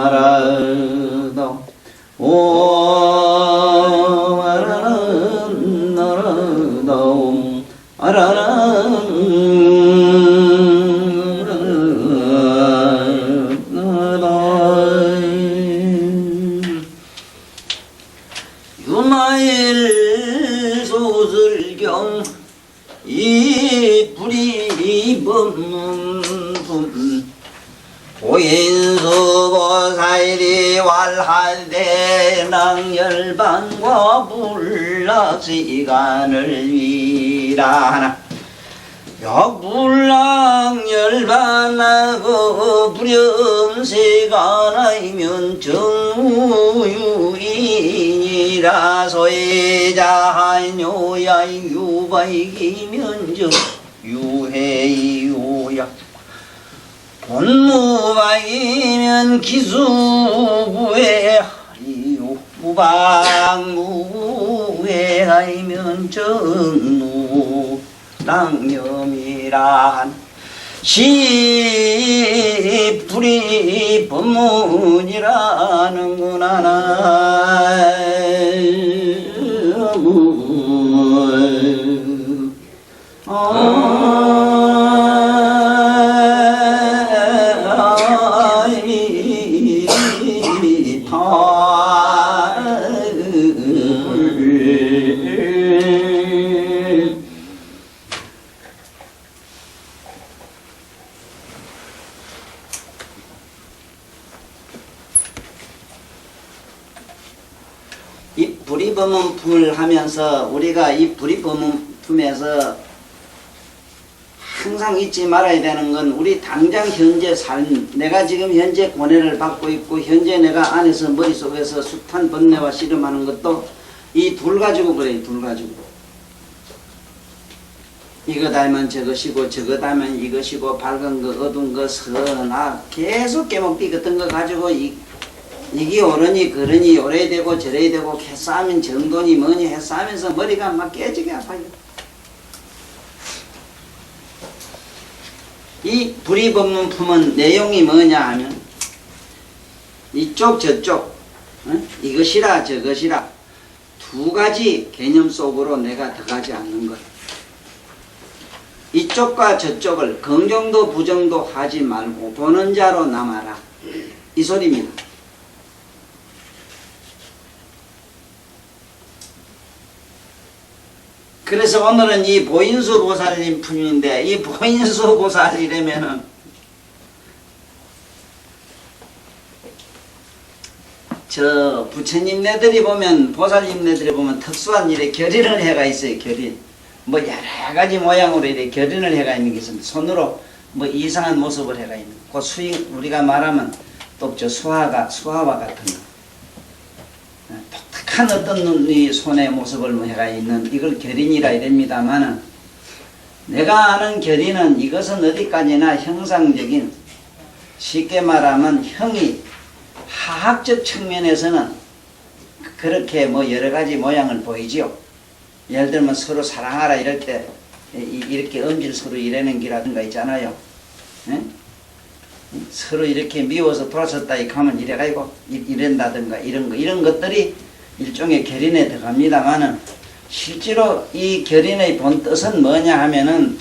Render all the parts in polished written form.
나라다 옴 아라란 나라다 옴 아라란 나라다 유마일 소설경 이 불이 법문 고인수보살이 wal할때 낭열반과 불락시간을 위라하나 역불락열반하고 불염시간하이면 정무유인이라 소해자하뇨야 유바이기면정 유해이요야 본무바이면 기수부해하리요 무방무해하이면 정무 낭념이란 시불이 법문이라는구나. 이 불이법문품을 하면서 우리가 이 불이법문품에서 항상 잊지 말아야 되는 건 우리 당장 현재 삶, 내가 지금 현재 고뇌를 받고 있고 현재 내가 안에서 머릿속에서 숱한 번뇌와 씨름하는 것도 이 둘 가지고 그래요. 둘 가지고 이거 닮은 저것이고 저거 닮은 이것이고 밝은 거 어두운 거 선악 계속 깨먹기 같은 거 가지고 이게 옳으니 그러니 요래 되고 저래 되고 해싸면 정돈이 뭐니 해싸면서 머리가 막 깨지게 아파요. 이 불이법문품은 내용이 뭐냐 하면 이쪽 저쪽 이것이라 저것이라 두 가지 개념 속으로 내가 들어가지 않는 것. 이쪽과 저쪽을 긍정도 부정도 하지 말고 보는 자로 남아라 이 소리입니다. 그래서 오늘은 이 보인수 보살님 품인데 이 보인수 보살이라면은 저 부처님네들이 보면 보살님네들이 보면 특수한 일에 결인을 해가 있어요. 결인 뭐 여러 가지 모양으로 이렇게 결인을 해가 있는 게 있습니다. 손으로 뭐 이상한 모습을 해가 있는 그 수익 우리가 말하면 또 저 수화와 같은 거 독특한 어떤 이 손의 모습을 해가 있는 이걸 결인이라 이랍니다만은 내가 아는 결인은 이것은 어디까지나 형상적인 쉽게 말하면 형이 화학적 측면에서는 그렇게 뭐 여러 가지 모양을 보이지요. 예를 들면 서로 사랑하라 이럴 때 이렇게 엄지를 서로 이래는 기라든가 있잖아요. 에? 서로 이렇게 미워서 돌아섰다 이렇게 하면 이래가지고 이런다든가 이런 것들이 일종의 결인에 들어갑니다만은 실제로 이 결인의 본 뜻은 뭐냐 하면은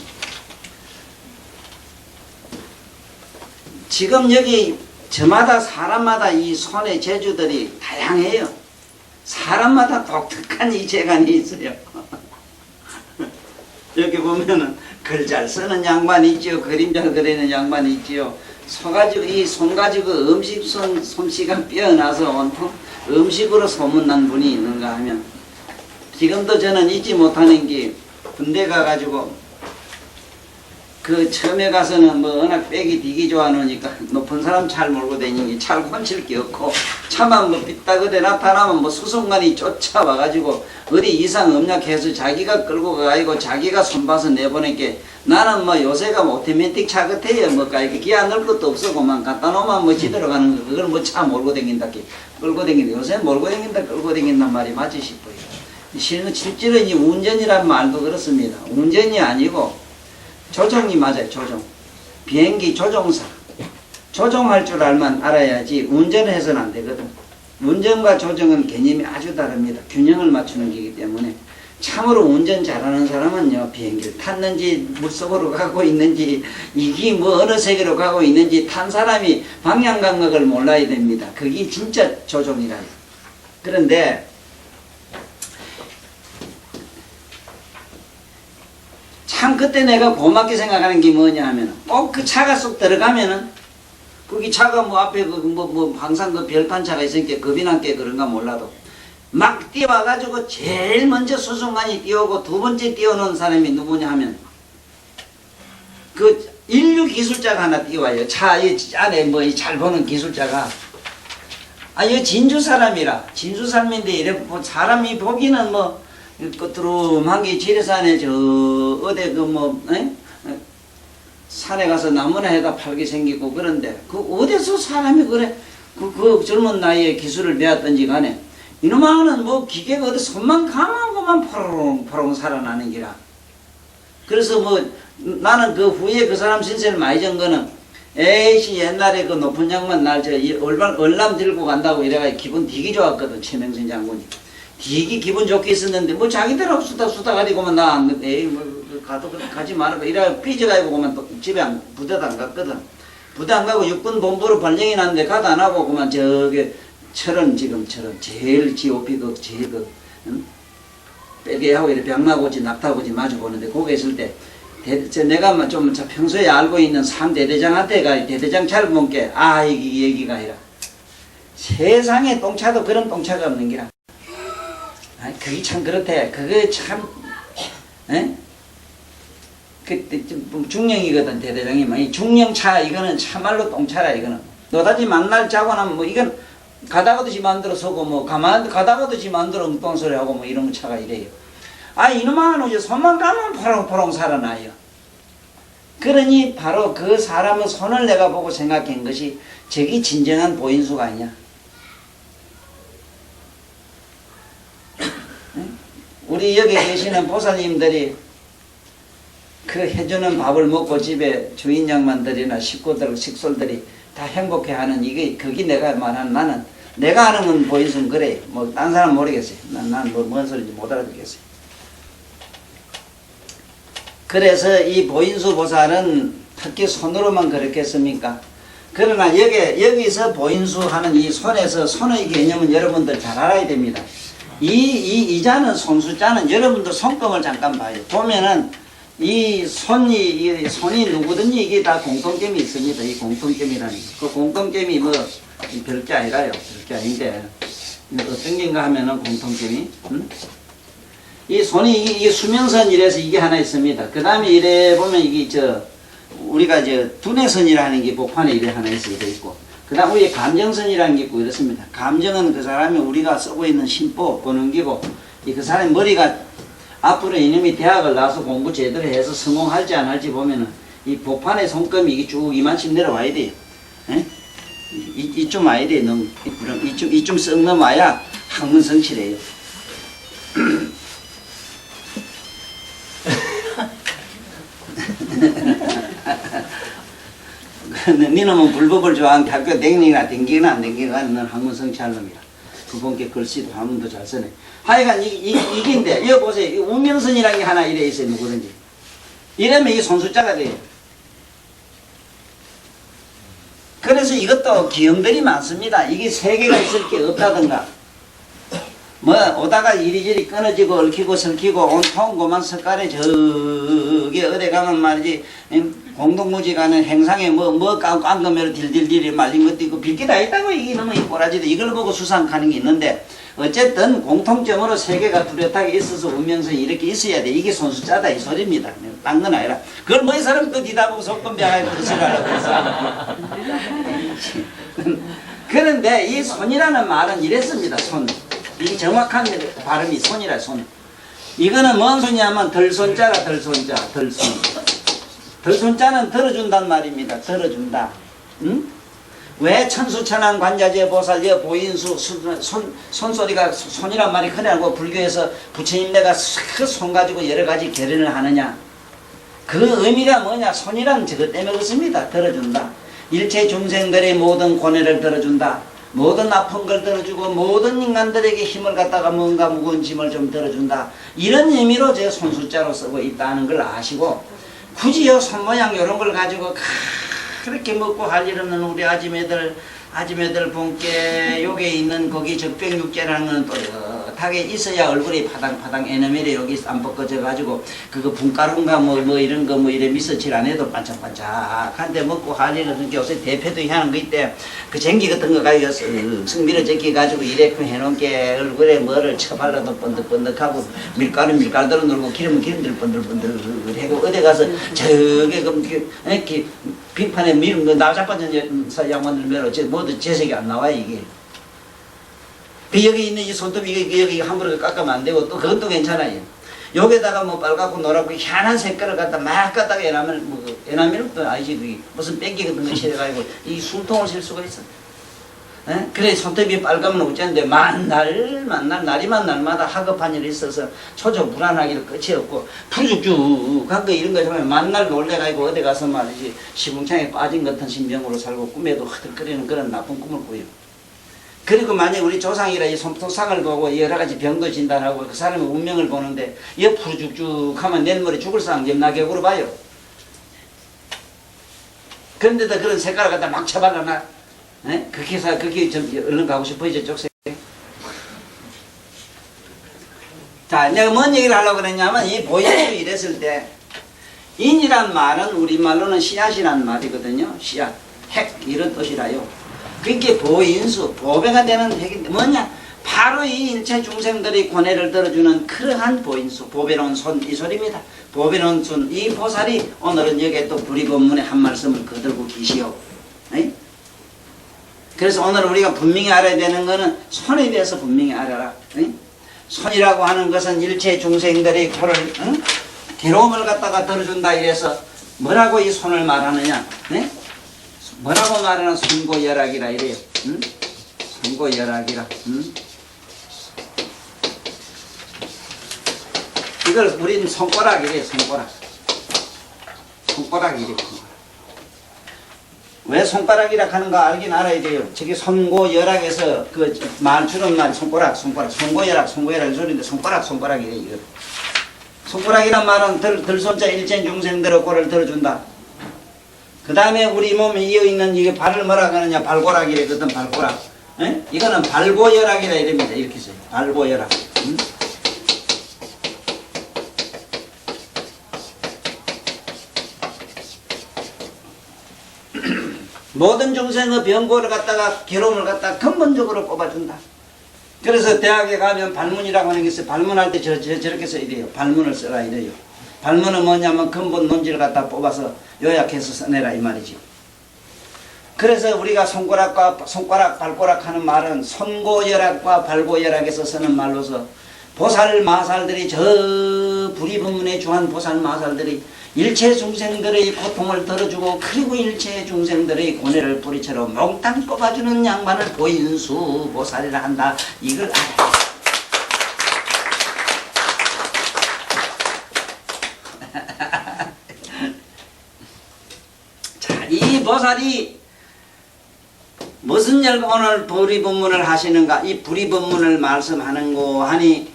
지금 여기 저마다 사람마다 이 손의 재주들이 다양해요. 사람마다 독특한 이 재간이 있어요. 여기 보면은 글 잘 쓰는 양반이 있지요. 그림 잘 그리는 양반이 있지요. 손 가지고 음식 솜씨가 뛰어나서 온통 음식으로 소문난 분이 있는가 하면 지금도 저는 잊지 못하는 게 군대 가가지고 그 처음에 가서는 뭐 워낙 빼기 되기 좋아하니까 높은 사람 잘 몰고 다니니 잘 훔칠 게 없고 차만 뭐 삐딱하게 나타나면 뭐 수송관이 쫓아와가지고 어디 이상 없냐 해서 자기가 끌고 가가지고 자기가 손봐서 내보내게 나는 뭐 요새가 뭐 오토매틱 차 같아요. 뭐가 이렇게 기아 넣을 것도 없어고만 갖다 놓으면 뭐 지들어 가는 거 그걸 뭐 차 몰고 다닌다 끌고 다닌다 요새 몰고 다닌다 끌고 다닌단 말이 맞지 싶어요. 실제로 이 운전이란 말도 그렇습니다. 운전이 아니고 조종이 맞아요. 조종. 비행기 조종사. 조정할 줄 알아야지 운전을 해서는 안 되거든. 운전과 조정은 개념이 아주 다릅니다. 균형을 맞추는 거기 때문에 참으로 운전 잘하는 사람은요, 비행기를 탔는지 물속으로 가고 있는지 이게 뭐 어느 세계로 가고 있는지 탄 사람이 방향 감각을 몰라야 됩니다. 그게 진짜 조종이라. 그런데 참 그때 내가 고맙게 생각하는 게 뭐냐 하면 꼭 그 차가 쏙 들어가면은 거기 차가 뭐 앞에 항상 그 별판차가 있으니까 겁이 난게 그런가 몰라도 막 뛰어와가지고 제일 먼저 수송관이 뛰어오고 두 번째 뛰어오는 사람이 누구냐 하면 그 인류 기술자가 하나 뛰어와요. 차 안에 뭐 잘 보는 기술자가. 이 진주 사람이라. 진주 사람인데 이래 뭐 사람이 보기는 뭐 끄트름한 게 지리산에 어디 산에 가서 나무나 해다 팔게 생기고 그런데 그 어디서 사람이 그래 그 젊은 나이에 기술을 배웠던지 간에 이놈아는 뭐 기계가 어디 손만 감하고만 포롱포롱 살아나는 기라. 그래서 뭐 나는 그 후에 그 사람 신세를 많이 전 거는 에이씨 옛날에 그 높은 양반 날 얼람 들고 간다고 이래가 기분 되게 좋았거든. 최명순 장군이 되게 기분 좋게 있었는데 뭐 자기들하고 수다 가지고만 나 에이 뭐 가도 가지 말고 이래 삐져가지고 그만 또 집에 부대도 안 갔거든. 부대 안 가고 육군 본부로 발령이 났는데 가도 안 하고 그만 저기 지금처럼 제일 GOP 제일 빼개하고 이렇게 병나고지 낙타고지 마주 보는데 거기 있을 때 내가 좀 평소에 알고 있는 3대대장한테가 대대장 잘 본게 이 얘기가 아니라 세상에 똥차도 그런 똥차가 없는 기라. 그게 참 그렇대. 그게 참 그때 중령이거든 대대장이 막 중령차 이거는 참말로 똥차라. 이거는 너다지 만날 자고 나면 뭐 이건 가다가듯이 만들어 서고 뭐 가다가듯이 만들어 엉뚱소리 하고 뭐 이런 차가 이래요. 이놈아 이제 손만 가면 포롱포롱 살아나요. 그러니 바로 그 사람의 손을 내가 보고 생각한 것이 저기 진정한 보인수가 아니야. 우리 여기 계시는 보살님들이 그 해주는 밥을 먹고 집에 주인 양반들이나 식구들 식솔들이 다 행복해하는 이게 그게 내가 말하는 나는 내가 하는 건 보인수는 그래. 뭐 딴 사람 모르겠어요. 난 뭐 뭔 소리인지 못 알아듣겠어요. 그래서 이 보인수 보살은 특히 손으로만 그렇게 했습니까? 그러나 여기서 보인수 하는 이 손의 개념은 여러분들 잘 알아야 됩니다. 이 자는 손수자는 여러분들 손금을 잠깐 봐요. 보면은 이 손이 누구든지 이게 다 공통점이 있습니다. 이 공통점이라는 그 공통점이 뭐 별게 아니라요. 별게 아닌데 어떤 게인가 하면은 공통점이 이 손이 이게 수명선 이래서 이게 하나 있습니다. 그 다음에 이래 보면 이게 우리가 두뇌선이라는 게 복판에 이래 하나 있고 그 다음 위에 감정선이라는 게 있고 이렇습니다. 감정은 그 사람이 우리가 쓰고 있는 심보 보는 기고 그 사람의 머리가 앞으로 이놈이 대학을 나와서 공부 제대로 해서 성공할지 안 할지 보면은 이 복판의 손금이 이게 쭉 이만큼 내려와야 돼요. 이쯤 와야 돼요. 너무 이쯤 썩 넘어야 학문 성실해요. 니놈은 불법을 좋아하는데 학교 댕기나 안 댕기나 넌 학문 성취할 놈이야. 그분께 글씨도 한문도 잘 쓰네. 하여간 이긴데 이거 보세요. 우명선이라는 게 하나 이래 있어요. 누구든지 이러면 이게 손수자가 돼요. 그래서 이것도 기형들이 많습니다. 이게 세 개가 있을 게 없다든가 뭐 오다가 이리저리 끊어지고 얽히고 설키고 온통 고만 석가래 저기 어디 가면 말이지 공동무지 가는 행상에 뭐 깡금으로 딜딜딜 말린 것도 있고 빌게 다 있다고 이게 너무 이 꼬라지도 이걸 보고 수상하는 게 있는데 어쨌든 공통점으로 세 개가 뚜렷하게 있어서 운명성이 이렇게 있어야 돼. 이게 손수자다 이 소리입니다. 딴 건 아니라 그걸 뭐 이 사람 또 뒤다 보고 속건병하고 그러시라고 해서 그런데 이 손이라는 말은 이랬습니다. 손 이게 정확한 발음이 손이라 손. 이거는 뭔 손이냐면 덜손자라 덜손자 덜손. 덜손자는 들어준단 말입니다. 들어준다. 응? 왜 천수천안 관자재 보살 보인수 손소리가 손이란 말이 흔하고 불교에서 부처님 내가 그 손 가지고 여러 가지 결연을 하느냐. 그 의미가 뭐냐. 손이란 저것 때문에 그렇습니다. 들어준다. 일체 중생들의 모든 고뇌를 들어준다. 모든 아픈 걸 들어주고 모든 인간들에게 힘을 갖다가 뭔가 무거운 짐을 좀 들어준다. 이런 의미로 제 손숫자로 쓰고 있다는 걸 아시고 굳이 요 손모양 이런 걸 가지고 그렇게 먹고 할 일 없는 우리 아지매들 본께 여기에 있는 거기 적백육제라는 건 또렷하게 있어야 얼굴이 파당파당 에너멜이 여기 안 벗겨져 가지고 그거 분가루인가 뭐 이런 거 뭐 이래 미서칠 안 해도 반짝반짝한데 먹고 할 일 없는 게 요새 대표도 하는 거 있대. 그 쟁기 같은 거 가지고 쓱 밀어제끼 가지고 이래 해놓은 게 얼굴에 뭐를 쳐발라도 번득번득하고 밀가루들어 누르고 기름은 기름들 번들번들 해고 어디 가서 저게 이렇게 빙판에 미는 거 나자빠진 양반들 매로 모두 재색이 안 나와 이게. 그 여기 있는 이 손톱 이게 여기 함부로 깎으면 안 되고 또 그것도 괜찮아요. 여기다가 뭐 빨갛고 노랗고 희한한 색깔을 갖다 막 갖다가 에나멜은 또 아니지 그게 무슨 뺑기 같은 거 칠해가지고 이 숨통을 칠 수가 있어. 에? 그래 손톱이 빨가면 어쩌는데 만날 날이만 날마다 하급한 일이 있어서 초조 불안하기를 끝이 없고 푸죽죽한 거 이런 거 보면 만날 놀래가지고 어디 가서 말이지 시궁창에 빠진 것 같은 신병으로 살고 꿈에도 흐득거리는 그런 나쁜 꿈을 꾸요. 그리고 만약 우리 조상이라 이 손톱상을 보고 여러 가지 병도 진단하고 그 사람의 운명을 보는데 옆으로 쭉쭉 하면 내일 모레 죽을 사람 염라격으로 봐요. 그런데도 그런 색깔을 갖다 막 쳐발라놔. 그렇게 해서 그게 좀 얼른 가고 싶어 이제 쪽색. 자, 내가 뭔 얘기를 하려고 그랬냐면 이 보인수 이랬을 때 인이란 말은 우리말로는 씨앗이란 말이거든요. 씨앗, 핵 이런 뜻이라요. 그게 보인수, 보배가 되는 핵인데 뭐냐? 바로 이 일체 중생들의 고뇌를 들어주는 그러한 보인수, 보배로운 손 이 소리입니다. 보배로운 손 이 보살이 오늘은 여기에 또 불의법문에 한 말씀을 거들고 계시오. 그래서 오늘 우리가 분명히 알아야 되는 것은 손에 대해서 분명히 알아라. 손이라고 하는 것은 일체 중생들의 코를 괴로움을 갖다가 들어준다 이래서 뭐라고 이 손을 말하느냐? 뭐라고 말하는 손고열악이라 이래요. 손고열악이라. 이걸 우리는 손가락이래요. 손가락이래요. 왜 손가락이라 하는가 알긴 알아야 돼요. 저기 손고열악에서 그 말주는 말 손가락, 손고열악 이 소리인데 손가락이래요. 이거. 손가락이란 말은 들손자 일체 중생들의 고를 들어준다. 그 다음에 우리 몸에 이어있는 이게 발을 뭐라 하느냐 발고락이래. 그것은 발고락. 이거는 발고열악이라 이럽니다. 이렇게 써요. 발고열악. 모든 중생의 병고를 갖다가 괴로움을 갖다가 근본적으로 뽑아준다. 그래서 대학에 가면 발문이라고 하는 게 있어요. 발문할 때 저렇게 써야 돼요. 발문을 써라 이래요. 발문은 뭐냐면 근본 논지를 갖다 뽑아서 요약해서 써내라 이 말이죠. 그래서 우리가 손가락, 발가락 하는 말은 손고열악과 발고열악에서 쓰는 말로서 보살 마살들이 저 불의법문에 주한 보살 마살들이 일체 중생들의 고통을 덜어주고 그리고 일체 중생들의 고뇌를 뿌리채로 몽땅 꼽아주는 양반을 보인수 보살이라 한다. 이걸 알아야 자, 이 보살이 무슨 열 오늘 불의법문을 하시는가? 이 불의법문을 말씀하는 거 하니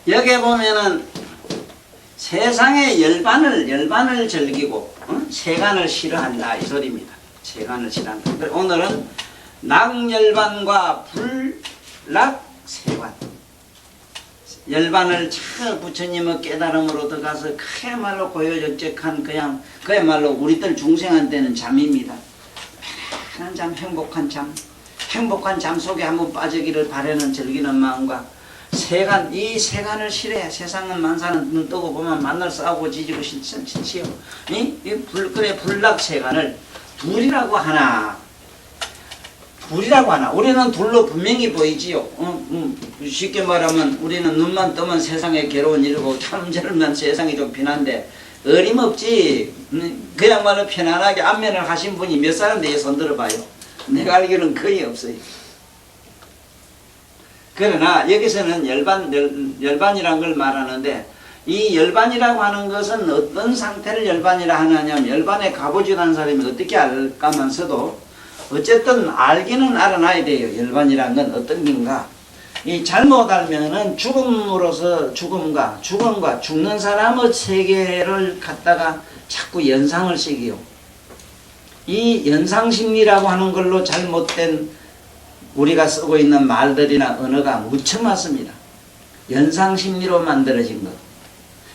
여기에 보면은 세상의 열반을 즐기고 세간을 싫어한다 이 소리입니다. 세간을 싫어한다. 오늘은 낙열반과 불락세관 열반을 참 부처님의 깨달음으로 들어가서 그야말로 고요적적한 그야말로 우리들 중생한테는 잠입니다. 편안한 잠, 행복한 잠 속에 한번 빠지기를 바라는 즐기는 마음과 세간, 이 세간을 싫어해. 세상은 만사는 눈 뜨고 보면 만날 싸우고 지지고 싫지요. 그래 불락세간을 둘이라고 하나. 우리는 둘로 분명히 보이지요. 쉽게 말하면 우리는 눈만 뜨면 세상에 괴로운 일이고 참 젊으면 세상이 좀 편한데 어림없지. 그야말로 편안하게 안면을 하신 분이 몇 사람 되게 손들어봐요. 내가 알기로는 거의 없어요. 그러나 여기서는 열반이란 걸 말하는데 이 열반이라고 하는 것은 어떤 상태를 열반이라 하느냐면 열반에 가보지도 않은 사람이 어떻게 알까면서도 어쨌든 알기는 알아놔야 돼요. 열반이라는 건 어떤 건가. 이 잘못 알면은 죽음으로서 죽음과 죽는 사람의 세계를 갖다가 자꾸 연상을 시켜요. 이 연상심리라고 하는 걸로 잘못된 우리가 쓰고 있는 말들이나 언어가 무척 많습니다. 연상심리로 만들어진 것.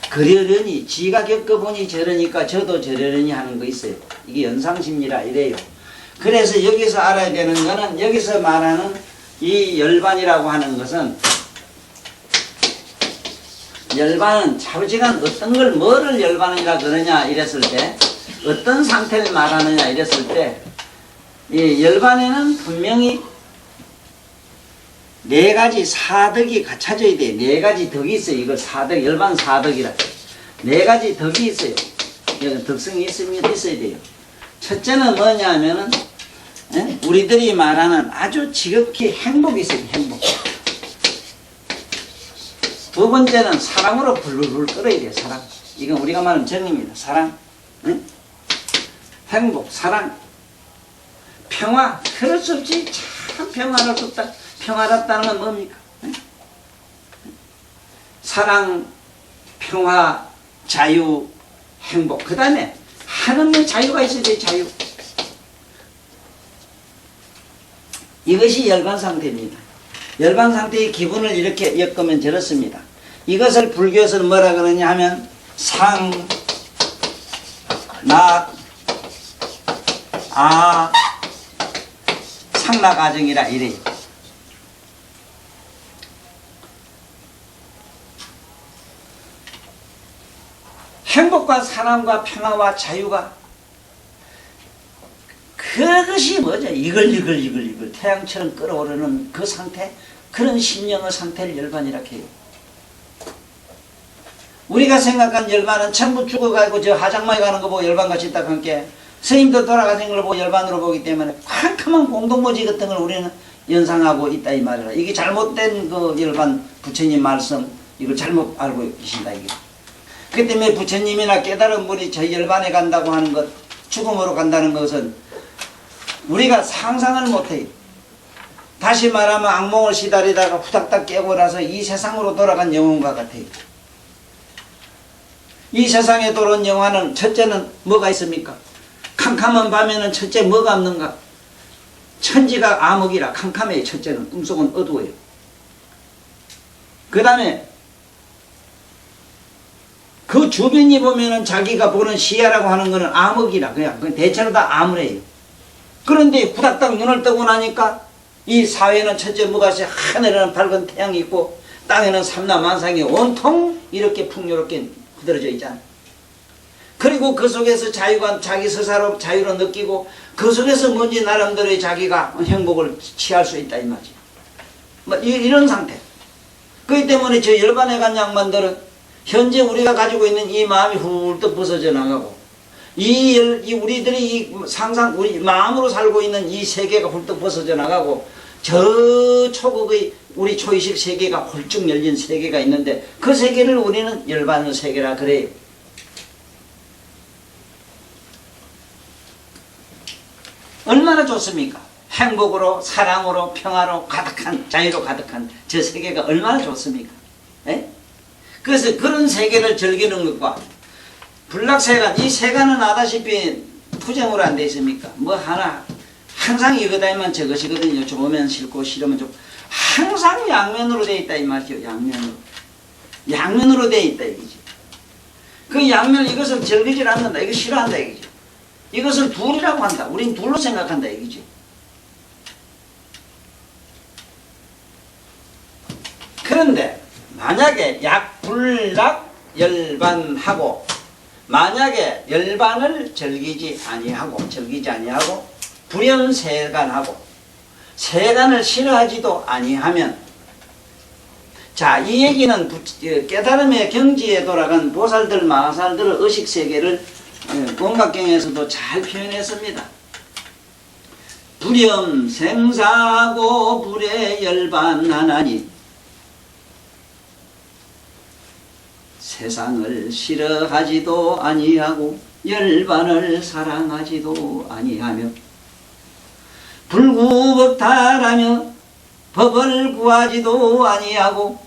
그러려니 지가 겪어보니 저러니까 저도 저러려니 하는 거 있어요. 이게 연상심리라 이래요. 그래서 여기서 알아야 되는 거는 여기서 말하는 이 열반이라고 하는 것은 열반은 자우지간 어떤 걸 뭐를 열반이라 그러냐 이랬을 때 어떤 상태를 말하느냐 이랬을 때 이 열반에는 분명히 네 가지 사덕이 갖춰져야 돼. 네 가지 덕이 있어요. 이걸 사덕, 열반 사덕이라. 네 가지 덕이 있어요. 덕성이 있어야 돼요. 첫째는 뭐냐 하면은, 우리들이 말하는 아주 지극히 행복이 있어요. 행복. 두 번째는 사랑으로 불불 끓어야 돼요. 사랑. 이건 우리가 말하는 정입니다. 사랑. 행복, 사랑. 평화. 그럴 수 없지. 참 평화롭다. 평화롭다는 건 뭡니까? 사랑, 평화, 자유, 행복. 그 다음에 한없는 자유가 있어야 돼. 자유. 이것이 열반 상태입니다. 열반 상태의 기분을 이렇게 엮으면 저렇습니다. 이것을 불교에서는 뭐라 그러냐 하면 상, 낙, 아, 상락아정이라 이래요. 행복과 사랑과 평화와 자유가 그것이 뭐죠? 이글 태양처럼 끓어오르는 그 상태, 그런 심령의 상태를 열반이라 해요. 우리가 생각한 열반은 전부 죽어가고 저 하장마에 가는 거 보고 열반같이 딱 함께 스님도 돌아가신 걸 보고 열반으로 보기 때문에 캄캄한 공동모지 같은 걸 우리는 연상하고 있다 이 말이라. 이게 잘못된 그 열반 부처님 말씀 이걸 잘못 알고 계신다 이게. 그 때문에 부처님이나 깨달은 분이 저 열반에 간다고 하는 것, 죽음으로 간다는 것은 우리가 상상을 못해요. 다시 말하면 악몽을 시다리다가 후닥닥 깨고 나서 이 세상으로 돌아간 영혼과 같아요. 이 세상에 돌아온 영혼은 첫째는 뭐가 있습니까? 캄캄한 밤에는 첫째 뭐가 없는가? 천지가 암흑이라 캄캄해요. 첫째는 꿈속은 어두워요. 그 다음에 그 주변이 보면은 자기가 보는 시야라고 하는 거는 암흑이라 그냥 대체로 다 암울해요. 그런데 후닥닥 눈을 뜨고 나니까 이 사회는 첫째 뭐가 있어요? 하늘에는 밝은 태양이 있고 땅에는 삼라만상이 온통 이렇게 풍요롭게 흐드러져 있잖아. 그리고 그 속에서 자유가 자기 스스로 자유로 느끼고 그 속에서 뭔지 나름대로의 자기가 행복을 취할 수 있다 이 말이지. 뭐 이런 상태. 그렇기 때문에 저 열반에 간 양반들은 현재 우리가 가지고 있는 이 마음이 훌떡 벗어져 나가고 이 우리들이 이 상상 우리 마음으로 살고 있는 이 세계가 훌떡 벗어져 나가고 저 초극의 우리 초의식 세계가 홀쭉 열린 세계가 있는데 그 세계를 우리는 열반의 세계라 그래요. 얼마나 좋습니까? 행복으로 사랑으로 평화로 가득한 자유로 가득한 저 세계가 얼마나 좋습니까? 에? 그래서 그런 세계를 즐기는 것과 불락세간, 이 세간은 아다시피 투쟁으로 안 돼 있습니까? 뭐 하나 항상 이거다만 저것이거든요. 좋으면 싫고 싫으면 좋고 항상 양면으로 돼 있다 이 말이죠. 양면으로 돼 있다 이거지. 그 양면 이것을 즐기질 않는다. 이거 싫어한다 이거지. 이것을 둘이라고 한다. 우린 둘로 생각한다 이거지. 그런데 만약에 약불락 열반하고 만약에 열반을 즐기지 아니하고 불연세간하고 세간을 싫어하지도 아니하면 자, 이 얘기는 깨달음의 경지에 돌아간 보살들 마하살들의 의식세계를 원각경에서도 잘 표현했습니다. 불염생사고 불에 열반하나니 세상을 싫어하지도 아니하고 열반을 사랑하지도 아니하며 불구벅탈하며 법을 구하지도 아니하고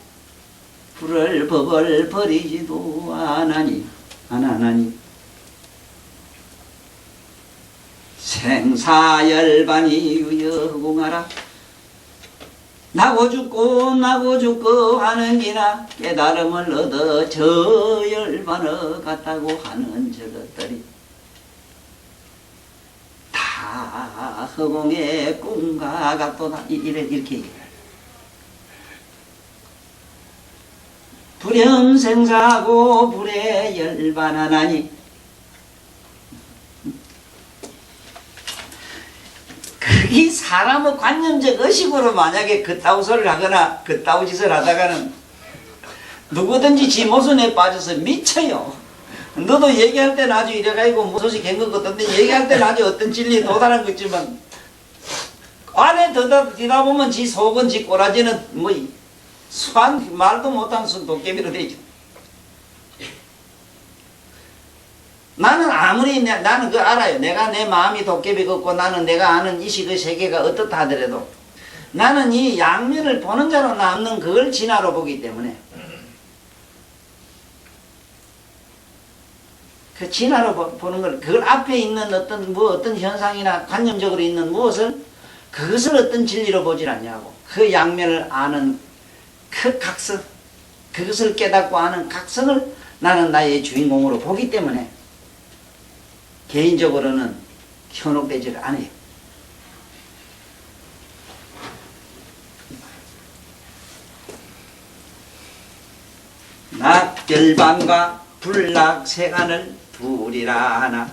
불을 법을 버리지도 안 하나니 생사열반이 유여공하라. 나고 죽고 하는 기나 깨달음을 얻어 저 열반을 갔다고 하는 저것들이 다 허공의 꿈과 같도다. 이렇게 얘기해요. 불염생사하고 불에 열반하나니 이 사람의 관념적 의식으로 만약에 그따구 소리를 하거나 그따구 짓을 하다가는 누구든지 지 모순에 빠져서 미쳐요. 너도 얘기할 때는 아주 이래가지고 무소식 된것 같던데 얘기할 때는 아주 어떤 진리에 도달한 거 있지만 안에 들다 보면 지 속은 지 꼬라지는 뭐 수한 말도 못한 순 도깨비로 되죠. 나는 아무리 나는 그거 알아요. 내가 내 마음이 도깨비 같고 나는 내가 아는 이식의 세계가 어떻다 하더라도 나는 이 양면을 보는 자로 남는 그걸 진화로 보기 때문에 그 진화로 보는 걸 그걸 앞에 있는 어떤 현상이나 관념적으로 있는 무엇을 그것을 어떤 진리로 보질 않냐고. 그 양면을 아는 그 각성, 그것을 깨닫고 아는 각성을 나는 나의 주인공으로 보기 때문에 개인적으로는 현혹되지를 않아요. 낙 열반과 불락 세간을 둘이라 하나.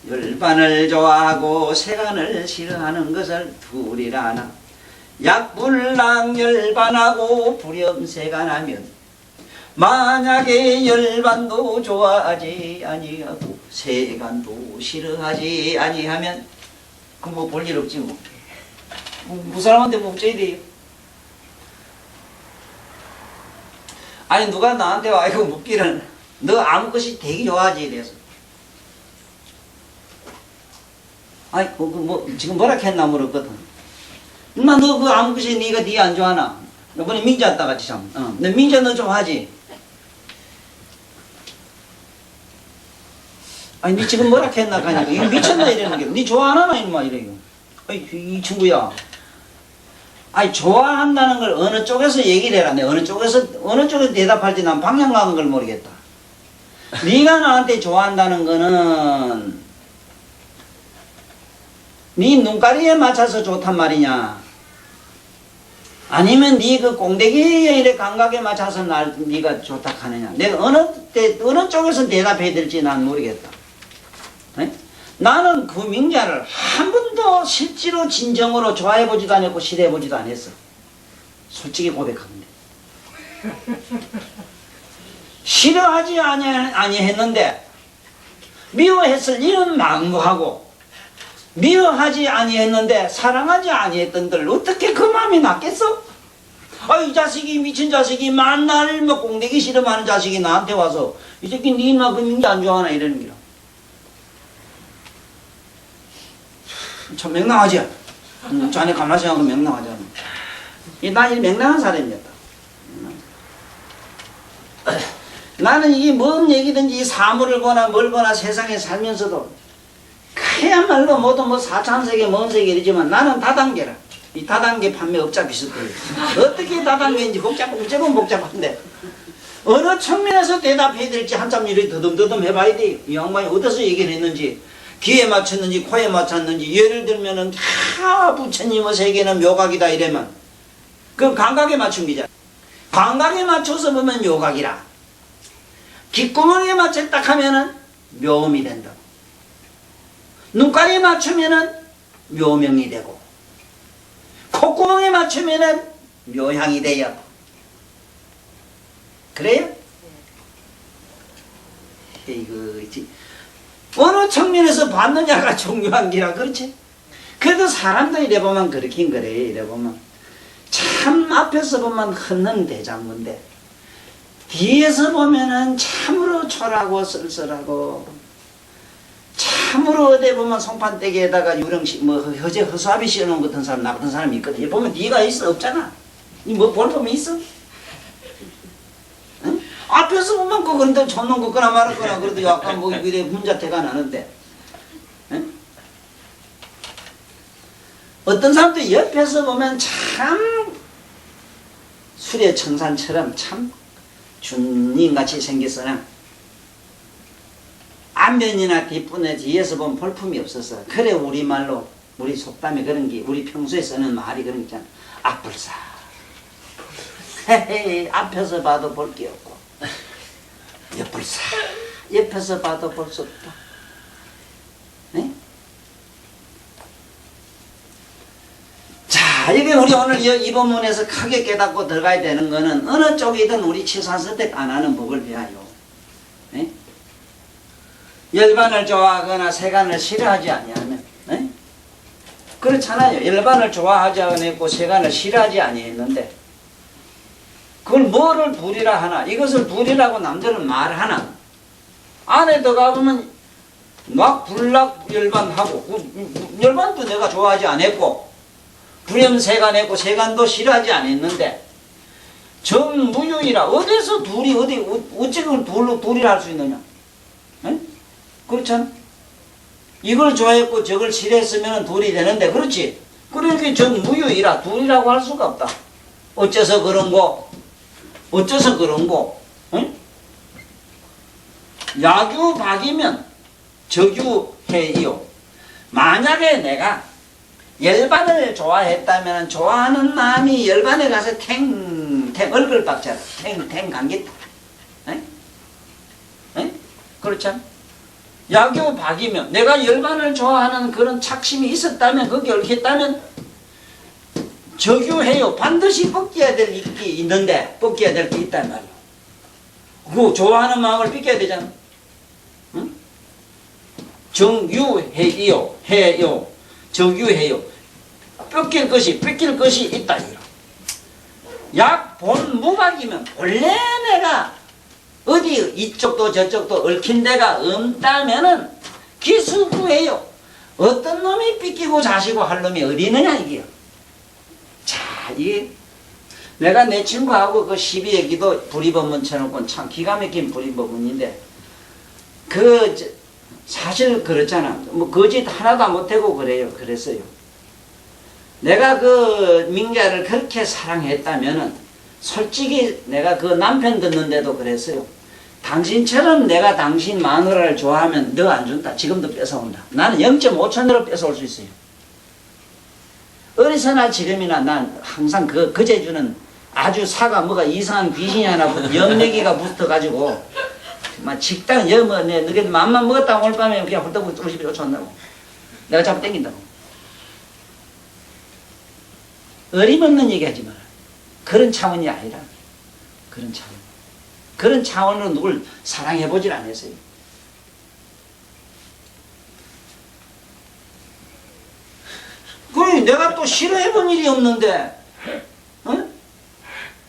열반을 좋아하고 세간을 싫어하는 것을 둘이라 하나. 약불락 열반하고 불염세간하면 만약에 열반도 좋아하지 아니하고 세간도 싫어하지 아니하면 그 뭐 볼일 없지 뭐. 그 사람한테 묵져야 돼요. 아니 누가 나한테 와 이거 묻기를 너 아무 것이 되게 좋아하지 이래서 아니 뭐 지금 뭐라 했나 물었거든. 엄마 너 그 아무 것이 네가 네 안 좋아하나? 이번에 민자 왔다 같이 참. 너 민자 너 좋아하지? 아니 니 지금 뭐라 했나 가니까 이거 미쳤나 이러는 게 니 좋아하나 이놈아 이래요. 아이 이 친구야. 아니 좋아한다는 걸 어느 쪽에서 얘기를 해라. 내가 어느 쪽에서 대답할지 난 방향 가는 걸 모르겠다. 네가 나한테 좋아한다는 거는 네 눈가리에 맞춰서 좋단 말이냐? 아니면 네 그 꽁대기에 이래 감각에 맞춰서 네가 좋다 하느냐? 내가 어느 쪽에서 대답해야 될지 난 모르겠다. 네? 나는 그 명자를 한 번도 실제로 진정으로 좋아해보지도 않았고 싫어해보지도 않았어. 솔직히 고백합니다. 싫어하지 아니했는데 미워했을 일은 망무하고 미워하지 아니했는데 사랑하지 아니했던들 어떻게 그 마음이 낫겠어? 이 자식이 미친 자식이 만날 뭐 꽁대기 싫어하는 자식이 나한테 와서 이 새끼 니 나 그 민기 안 좋아하나 이러는 거야. 참 맹랑하지? 자네 가만히 생각하면 맹랑하잖아. 난 이 맹랑한 사람이었다. 나는 이게 뭔 얘기든지 사물을 거나 뭘 거나 세상에 살면서도 그야말로 모두 뭐 사창세계 뭔 세계 이러지만 나는 다단계라. 이 다단계 판매업자 비슷해요. 어떻게 다단계인지 복잡은 복잡한데 어느 측면에서 대답해야 될지 한참 이렇게 더듬더듬 해봐야 돼요. 이 양반이 어디서 얘기를 했는지 귀에 맞췄는지 코에 맞췄는지 예를 들면은 부처님의 세계는 묘각이다 이러면 그 감각에 맞춘 기잖아. 감각에 맞춰서 보면 묘각이라 귓구멍에 맞췄다 하면은 묘음이 된다. 눈가리에 맞추면은 묘명이 되고 콧구멍에 맞추면은 묘향이 돼요. 그래요? 이거 어느 측면에서 받느냐가 중요한 기라 그렇지? 그래도 사람도 이래 보면 그렇긴 그래. 이래 보면 참 앞에서 보면 흔는 대장군데 뒤에서 보면은 참으로 초라하고 쓸쓸하고, 참으로 어디 보면 송판대기에다가 유령씨 뭐 허재 허수아비 씌워놓은 같은 사람, 나 같은 사람이 있거든. 보면 뒤가 있어? 없잖아. 이 뭐 볼품이 있어? 응? 앞에서 보면 그런데 젖는 거거나 말았거나 그래도 약간 뭐 이래 문자태가 나는데, 응? 어떤 사람도 옆에서 보면 참 수레청산처럼 참 준님같이 생겼으나 앞면이나 뒷분에 뒤에서 보면 볼품이 없어서, 그래 우리말로 우리 속담에 그런 게, 우리 평소에 쓰는 말이 그런 게 있잖아. 앞불사. 앞에서 봐도 볼 게 없고 옆불사. 옆에서 봐도 볼 수 없다. 네? 자, 이게 우리 오늘 이 본문에서 크게 깨닫고 들어가야 되는 거는, 어느 쪽이든 우리 취사선택 안 하는 법을 배워요. 네? 열반을 좋아하거나 세간을 싫어하지 아니하면, 네? 그렇잖아요. 열반을 좋아하지 않았고 세간을 싫어하지 아니했는데, 그걸 뭐를 불이라 하나, 이것을 불이라고 남들은 말하나, 안에 들어가보면 막 불락 열반하고, 열반도 내가 좋아하지 않았고 불염세간했고 세간도 싫어하지 않았는데, 정무유이라, 어디서 둘이 어찌 그걸 둘이라 할 수 있느냐? 네? 그렇잖아. 이걸 좋아했고 저걸 싫어했으면 둘이 되는데, 그렇지? 그러니까 정무유이라, 둘이라고 할 수가 없다. 어째서 그런 거? 어째서 그런 거? 응? 야규박이면 적유해이요. 만약에 내가 열반을 좋아했다면 좋아하는 마음이 열반에 가서 탱탱 얼굴박자로 탱탱 감겠다. 에? 에? 그렇잖아. 야교박이면 내가 열반을 좋아하는 그런 착심이 있었다면, 거기 얽혔다면 적유해요. 반드시 벗겨야 될 게 있는데, 벗겨야 될 게 있단 말이야. 그 좋아하는 마음을 뺏겨야 되잖아. 응? 정유해요. 해요. 적유해요. 뺏길 것이 있다. 약본무박이면 원래 내가 어디 이쪽도 저쪽도 얽힌 데가 없다면은 기수구해요. 어떤 놈이 뺏기고 자시고 할 놈이 어디 있느냐 이게요. 자, 이게 내가 내 친구하고 그 12의 기도 불이법문 쳐놓고 참 기가 막힌 불이법문인데, 사실 그렇잖아. 뭐 거짓 하나도 못하고 그랬어요. 내가 그 민자를 그렇게 사랑했다면은 솔직히 내가 그 남편 듣는데도 그랬어요. 당신처럼 내가 당신 마누라를 좋아하면 너 안 준다. 지금도 뺏어온다. 나는 0.5천으로 뺏어올 수 있어요. 어디서나 지금이나 난 항상 그 제주는 아주 사가 뭐가 이상한 귀신이 하나 염내기가 붙어가지고 막 식당 너게 맘만 먹었다 오늘 밤에 그냥 훌떡 뚫으시비 쫓아온다고. 내가 자꾸 땡긴다고. 어림없는 얘기하지 마라. 그런 차원이 아니라 그런 차원으로 누굴 사랑해보질 않았어요. 그래, 내가 또 싫어해본 일이 없는데, 어?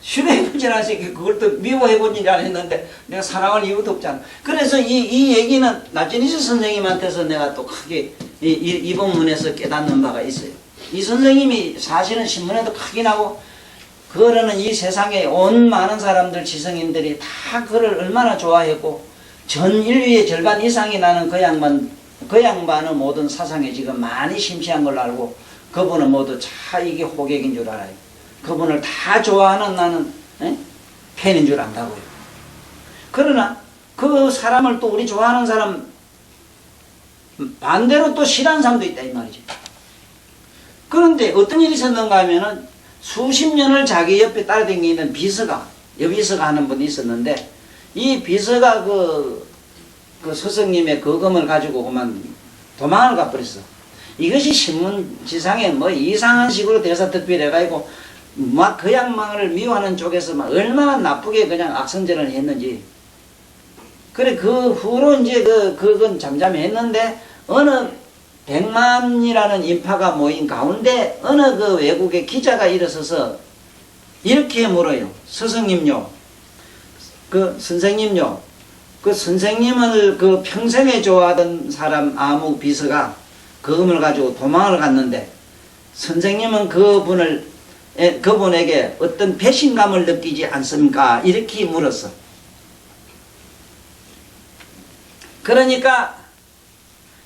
싫어해보질 않았으니까 그걸 또 미워해본 일이 안 했는데 내가 사랑할 이유도 없잖아. 그래서 이 얘기는 나진이스 선생님한테서 내가 또 크게 이 본문에서 깨닫는 바가 있어요. 이 선생님이 사실은 신문에도 크게 나고, 그거는 이 세상에 온 많은 사람들, 지성인들이 다 그를 얼마나 좋아했고, 전 인류의 절반 이상이 나는 그 양반의 모든 사상에 지금 많이 심취한 걸로 알고, 그분은 모두 이게 호객인 줄 알아요. 그분을 다 좋아하는 나는 팬인 줄 안다고요. 그러나 그 사람을 또 우리 좋아하는 사람 반대로 또 싫어하는 사람도 있다 이 말이죠. 그런데 어떤 일이 있었는가 하면은 수십 년을 자기 옆에 따라다니는 비서가, 여비서가 하는 분이 있었는데, 이 비서가 그 스승님의 거금을 가지고 그만 도망을 가버렸어. 이것이 신문지상에 뭐 이상한 식으로 대사특필해가지고 막 그 양반을 미워하는 쪽에서 막 얼마나 나쁘게 그냥 악성전을 했는지. 그래, 그 후로 이제 그건 잠잠했는데, 어느 100만이라는 인파가 모인 가운데 어느 그 외국의 기자가 일어서서 이렇게 물어요. 스승님요, 그 선생님요, 그 선생님을 그 평생에 좋아하던 사람 아무 비서가 그금을 가지고 도망을 갔는데 선생님은 그분에게 어떤 배신감을 느끼지 않습니까? 이렇게 물었어. 그러니까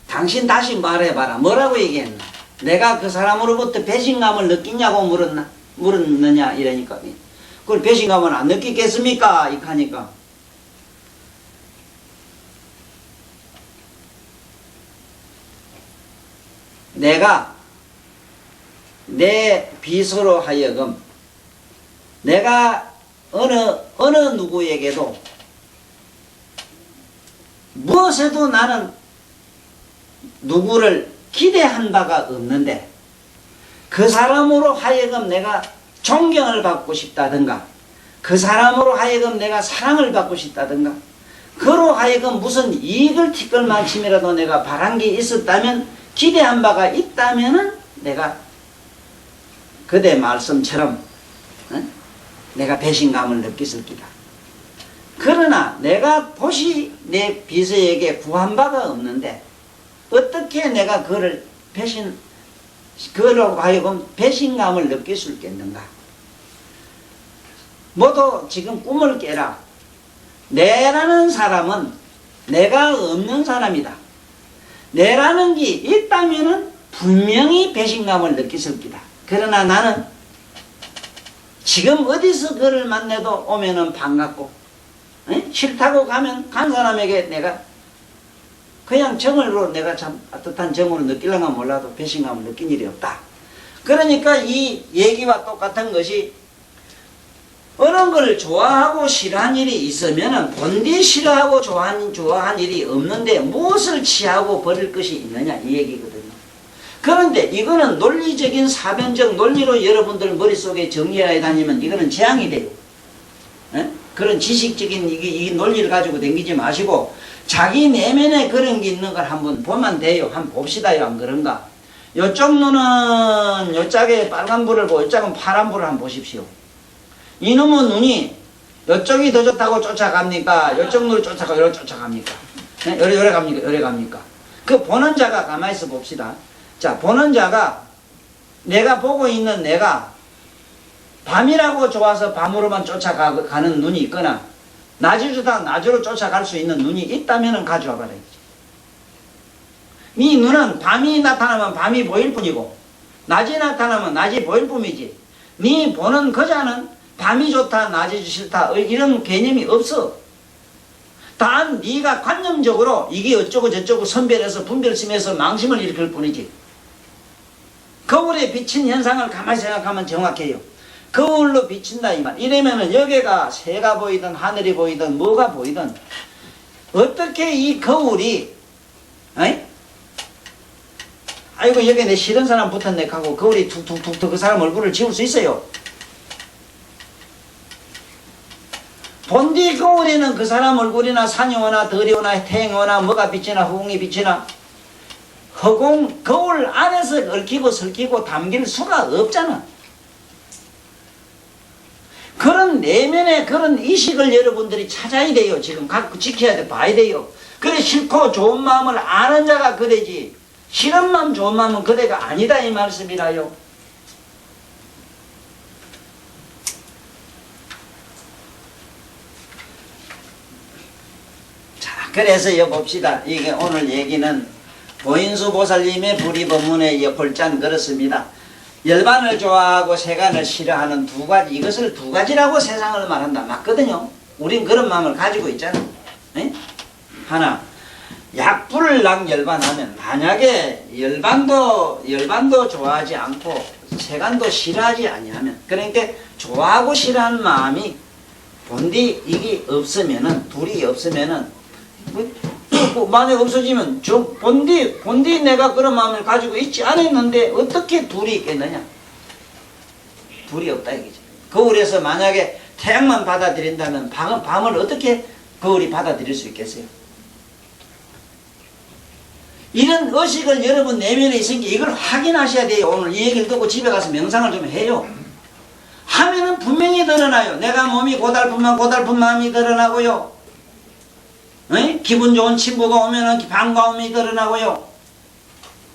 당신 다시 말해봐라. 뭐라고 얘기했나? 내가 그 사람으로부터 배신감을 느끼냐고 물었느냐 이러니까 그걸 배신감은 안 느끼겠습니까? 이렇게 하니까 내가 내 비서로 하여금 내가 어느 누구에게도 무엇에도 나는 누구를 기대한 바가 없는데 그 사람으로 하여금 내가 존경을 받고 싶다든가 그 사람으로 하여금 내가 사랑을 받고 싶다든가 그로 하여금 무슨 이익을 티끌만큼이라도 내가 바란 게 있었다면 기대한 바가 있다면은 내가 그대 말씀처럼 내가 배신감을 느꼈을 기다. 그러나 내가 도시 내 비서에게 구한 바가 없는데 어떻게 내가 그로 하여금 배신감을 느낄 수 있겠는가? 모두 지금 꿈을 깨라. 내라는 사람은 내가 없는 사람이다. 내라는 게 있다면은 분명히 배신감을 느꼈을 기다. 그러나 나는 지금 어디서 그를 만나도 오면은 반갑고 싫다고 가면 간 사람에게 내가 그냥 정으로 내가 참 따뜻한 정으로 느끼려면 몰라도 배신감을 느낀 일이 없다. 그러니까 이 얘기와 똑같은 것이 어느 걸 좋아하고 싫어한 일이 있으면은 본디 싫어하고 좋아한 일이 없는데 무엇을 취하고 버릴 것이 있느냐 이 얘기거든요. 그런데 이거는 논리적인 사변적 논리로 여러분들 머릿속에 정리해 다니면 이거는 재앙이 돼요. 그런 지식적인 이 논리를 가지고 다니지 마시고 자기 내면에 그런 게 있는 걸 한번 보면 돼요. 한번 봅시다요. 안 그런가? 요쪽 눈은 요짝에 빨간 불을 보고 요짝은 파란 불을 한번 보십시오. 이놈의 눈이 요쪽이 더 좋다고 쫓아갑니까? 요쪽 눈을 쫓아가고 요래 쫓아갑니까? 요래 갑니까? 요래 갑니까? 그 보는 자가 가만히 있어 봅시다. 자, 보는 자가 내가 보고 있는 내가 밤이라고 좋아서 밤으로만 쫓아가는 눈이 있거나 낮이 좋다 낮으로 쫓아갈 수 있는 눈이 있다면 가져와 봐야지. 네 눈은 밤이 나타나면 밤이 보일 뿐이고 낮이 나타나면 낮이 보일 뿐이지 네 보는 거자는 밤이 좋다 낮이 싫다 이런 개념이 없어. 단 네가 관념적으로 이게 어쩌고 저쩌고 선별해서 분별심에서 망심을 일으킬 뿐이지. 거울에 비친 현상을 가만히 생각하면 정확해요. 거울로 비친다 이 말. 이러면은 여기가 새가 보이든 하늘이 보이든 뭐가 보이든 어떻게 이 거울이 아이고 여기 내 싫은 사람 붙었네 하고 거울이 툭툭툭툭 그 사람 얼굴을 지울 수 있어요? 본디 거울에는 그 사람 얼굴이나 산이 오나 덜이 오나 태양이 오나 뭐가 비치나 허공이 비치나 허공 거울 안에서 얽히고 설키고 담길 수가 없잖아. 그런 내면의 그런 의식을 여러분들이 찾아야 돼요. 지금 갖고 지켜야 돼. 봐야 돼요. 그래 싫고 좋은 마음을 아는 자가 그래지 싫은 마음 좋은 마음은 그대가 아니다 이 말씀이라요. 자, 그래서 봅시다. 이게 오늘 얘기는 보인수 보살님의 불이법문에 골자는 그렇습니다. 열반을 좋아하고 세간을 싫어하는 두 가지, 이것을 두 가지라고 세상을 말한다. 맞거든요. 우린 그런 마음을 가지고 있잖아. 에? 하나, 약불랑 열반하면 만약에 열반도 좋아하지 않고 세간도 싫어하지 아니하면 그러니까 좋아하고 싫어하는 마음이 본디 이게 없으면은 둘이 없으면은 만약 없어지면 본디 내가 그런 마음을 가지고 있지 않았는데 어떻게 둘이 있겠느냐? 둘이 없다 이거지. 거울에서 만약에 태양만 받아들인다면 밤을 어떻게 거울이 받아들일 수 있겠어요? 이런 의식을 여러분 내면에 있으니까 이걸 확인하셔야 돼요. 오늘 이 얘기를 듣고 집에 가서 명상을 좀 해요. 하면은 분명히 드러나요. 내가 몸이 고달프면 고달픈 마음이 드러나고요. 기분 좋은 친구가 오면은 반가움이 드러나고요.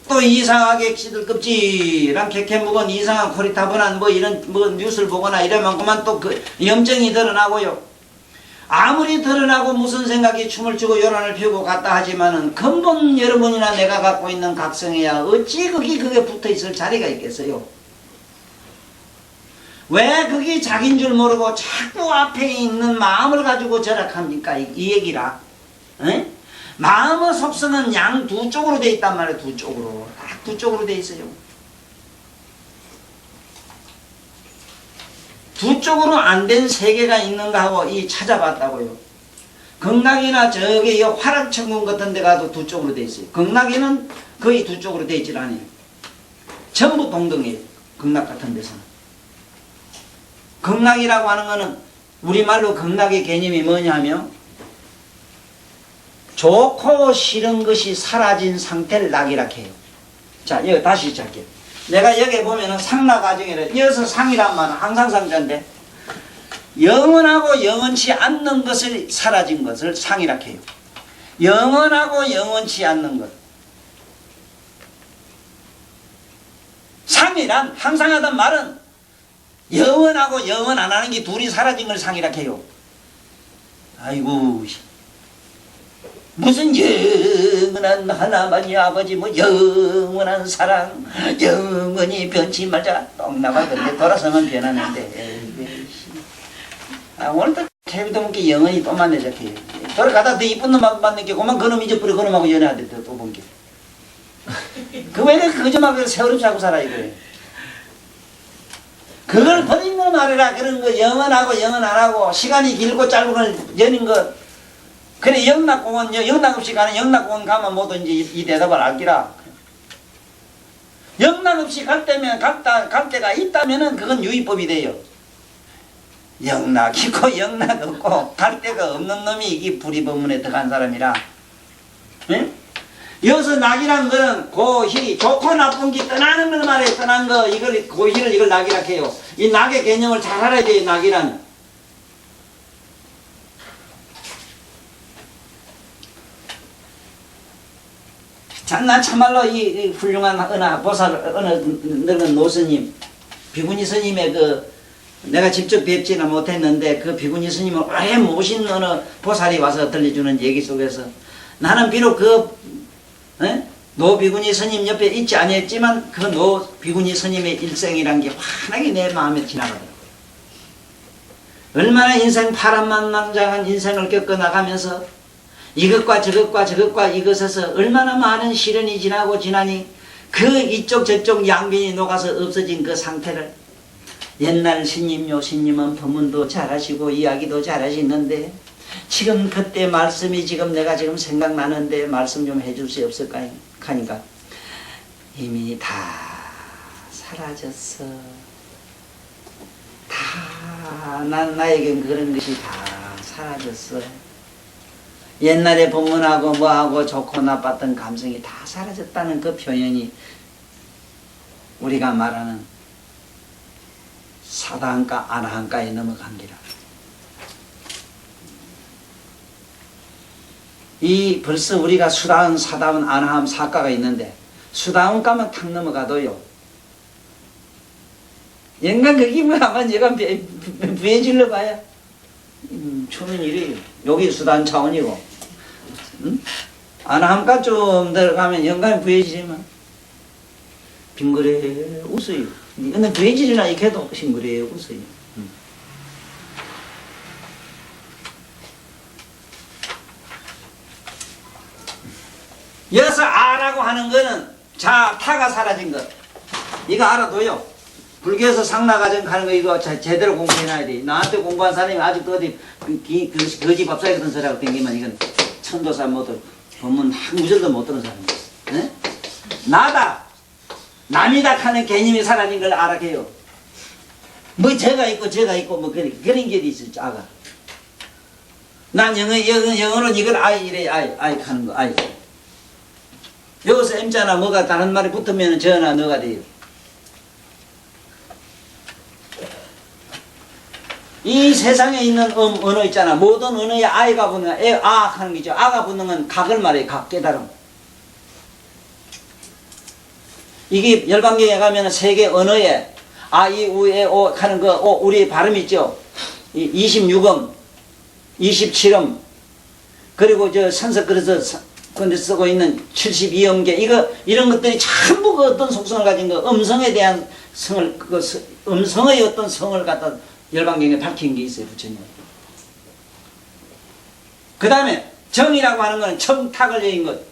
또 이상하게 시들껍질한 캐캐 묵은 이상한 코리타분한 뭐 이런 뭐 뉴스를 보거나 이러면 그만 또 그 염증이 드러나고요. 아무리 드러나고 무슨 생각이 춤을 추고 요란을 피우고 갔다 하지만은 근본 여러분이나 내가 갖고 있는 각성이야 어찌 그게 붙어 있을 자리가 있겠어요? 왜 그게 자기인 줄 모르고 자꾸 앞에 있는 마음을 가지고 절약합니까? 이 얘기라. 에? 마음의 속성은 양 두 쪽으로 돼 있단 말이에요. 두 쪽으로. 딱 두 쪽으로 돼 있어요. 두 쪽으로 안 된 세계가 있는가 하고 이 찾아봤다고요. 극락이나 저기 이 화락천궁 같은 데 가도 두 쪽으로 돼 있어요. 극락에는 거의 두 쪽으로 돼 있질 않아요. 전부 동등해요. 극락 같은 데서는. 극락이라고 하는 거는 우리말로 극락의 개념이 뭐냐면 좋고 싫은 것이 사라진 상태를 낙이라 해요. 자, 여기 다시 시작해요. 내가 여기 보면은 상락가정이래. 이어서 상이란 말은 항상 상자인데 영원하고 영원치 않는 것을 사라진 것을 상이라 해요. 영원하고 영원치 않는 것. 상이란 항상 하던 말은 영원하고 영원 안 하는 게 둘이 사라진 걸 상이라 해요. 아이고 무슨 영원한 하나만이 아버지 뭐 영원한 사랑 영원히 변치 말자 똥나가 그런데 돌아서면 변하는데 오늘도 태비도 먹게 영원히 또 만나자게 돌아가다 더 이쁜 놈만 만난 게 그만 그놈 잊어버려 그놈하고 연애하대 또 본 게 그 왜 거짓말을 세월없이 하고 살아 이거예요. 그걸 버리는 말이라 그런 거 영원하고 영원 안 하고 시간이 길고 짧은 걸 여는 것 그래 영락공원 영락없이 가는 영락공원 가면 뭐든지 이 대답을 알기라. 영락없이 갈 때가 있다면은 그건 유의법이 돼요. 영락 있고 영락 없고 갈 데가 없는 놈이 이게 불의법문에 들어간 사람이라. 응? 여기서 낙이란 거는 고희 좋고 나쁜 게 떠나는 걸 말해. 떠난 거 이걸 고희를 이걸 낙이라 해요. 이 낙의 개념을 잘 알아야 돼요. 낙이란 난 참말로 이 훌륭한 어느 보살 어느 늙은 노스님 비구니 스님의 그 내가 직접 뵙지는 못했는데 그 비구니 스님을 오래 모신 어느 보살이 와서 들려주는 얘기 속에서 나는 비록 노 비구니 스님 옆에 있지 아니했지만 그 노 비구니 스님의 일생이란 게 환하게 내 마음에 지나가더라고요. 얼마나 인생 파란만장한 인생을 겪어나가면서 이것과 저것과 이것에서 얼마나 많은 시련이 지나고 지나니 그 이쪽 저쪽 양변이 녹아서 없어진 그 상태를 옛날 스님요 스님은 법문도 잘하시고 이야기도 잘하시는데 지금 그때 말씀이 지금 내가 지금 생각나는데 말씀 좀 해줄 수 없을까요? 하니까 이미 다 사라졌어. 다 나에겐 그런 것이 다 사라졌어. 옛날에 법문하고 뭐하고 좋고 나빴던 감성이 다 사라졌다는 그 표현이 우리가 말하는 사다한가 아나한가에 넘어간기라. 이 벌써 우리가 수다운 사다운 아나함 사가가 있는데 수다운가만 탁 넘어가도요. 연간 그게 뭐 아마 내가 부해질러 봐야 초는 일이에요. 여기 수다운 차원이고 아나함가 좀 들어가면 연간이 부해지지만 빙그레 웃어요. 근데 부해지리나 이렇게 해도 빙그레 웃어요. 여기서 아라고 하는 거는 자 타가 사라진 것 이거 알아둬요. 불교에서 상락가정 가는 거 이거 제대로 공부해놔야 돼. 나한테 공부한 사람이 아직도 어디 거지 밥사이 같은 소리하고 댕기면 이건 천도사 못들 법문 한 구절도 못 들은 사람이에요. 나다 남이다 하는 개념이 사라진 걸 알아게요. 뭐 제가 있고 뭐 그런 게 있을 줄 알아. 난 영어는 이걸 아이 이래 아이 하는 거 아이. 여기서 M자나 뭐가 다른 말이 붙으면 저나 너가 돼요. 이 세상에 있는 언어 있잖아. 모든 언어에 아이가 붙는 아 하는 게죠. 아가 붙는 건 각을 말해요. 각 깨달음. 이게 열반경에 가면 세계 언어에 아, 이, 우, 에, 오 하는 그 우리 발음 있죠. 26음, 27음, 그리고 저 산스크릿에서 근데 쓰고 있는 72음계 이런 것들이 전부 그 어떤 속성을 가진 그 음성에 대한 성을 음성의 어떤 성을 갖다 열반경에 밝힌 게 있어요. 부처님. 그 다음에 정이라고 하는 것은 청탁을 여인 것.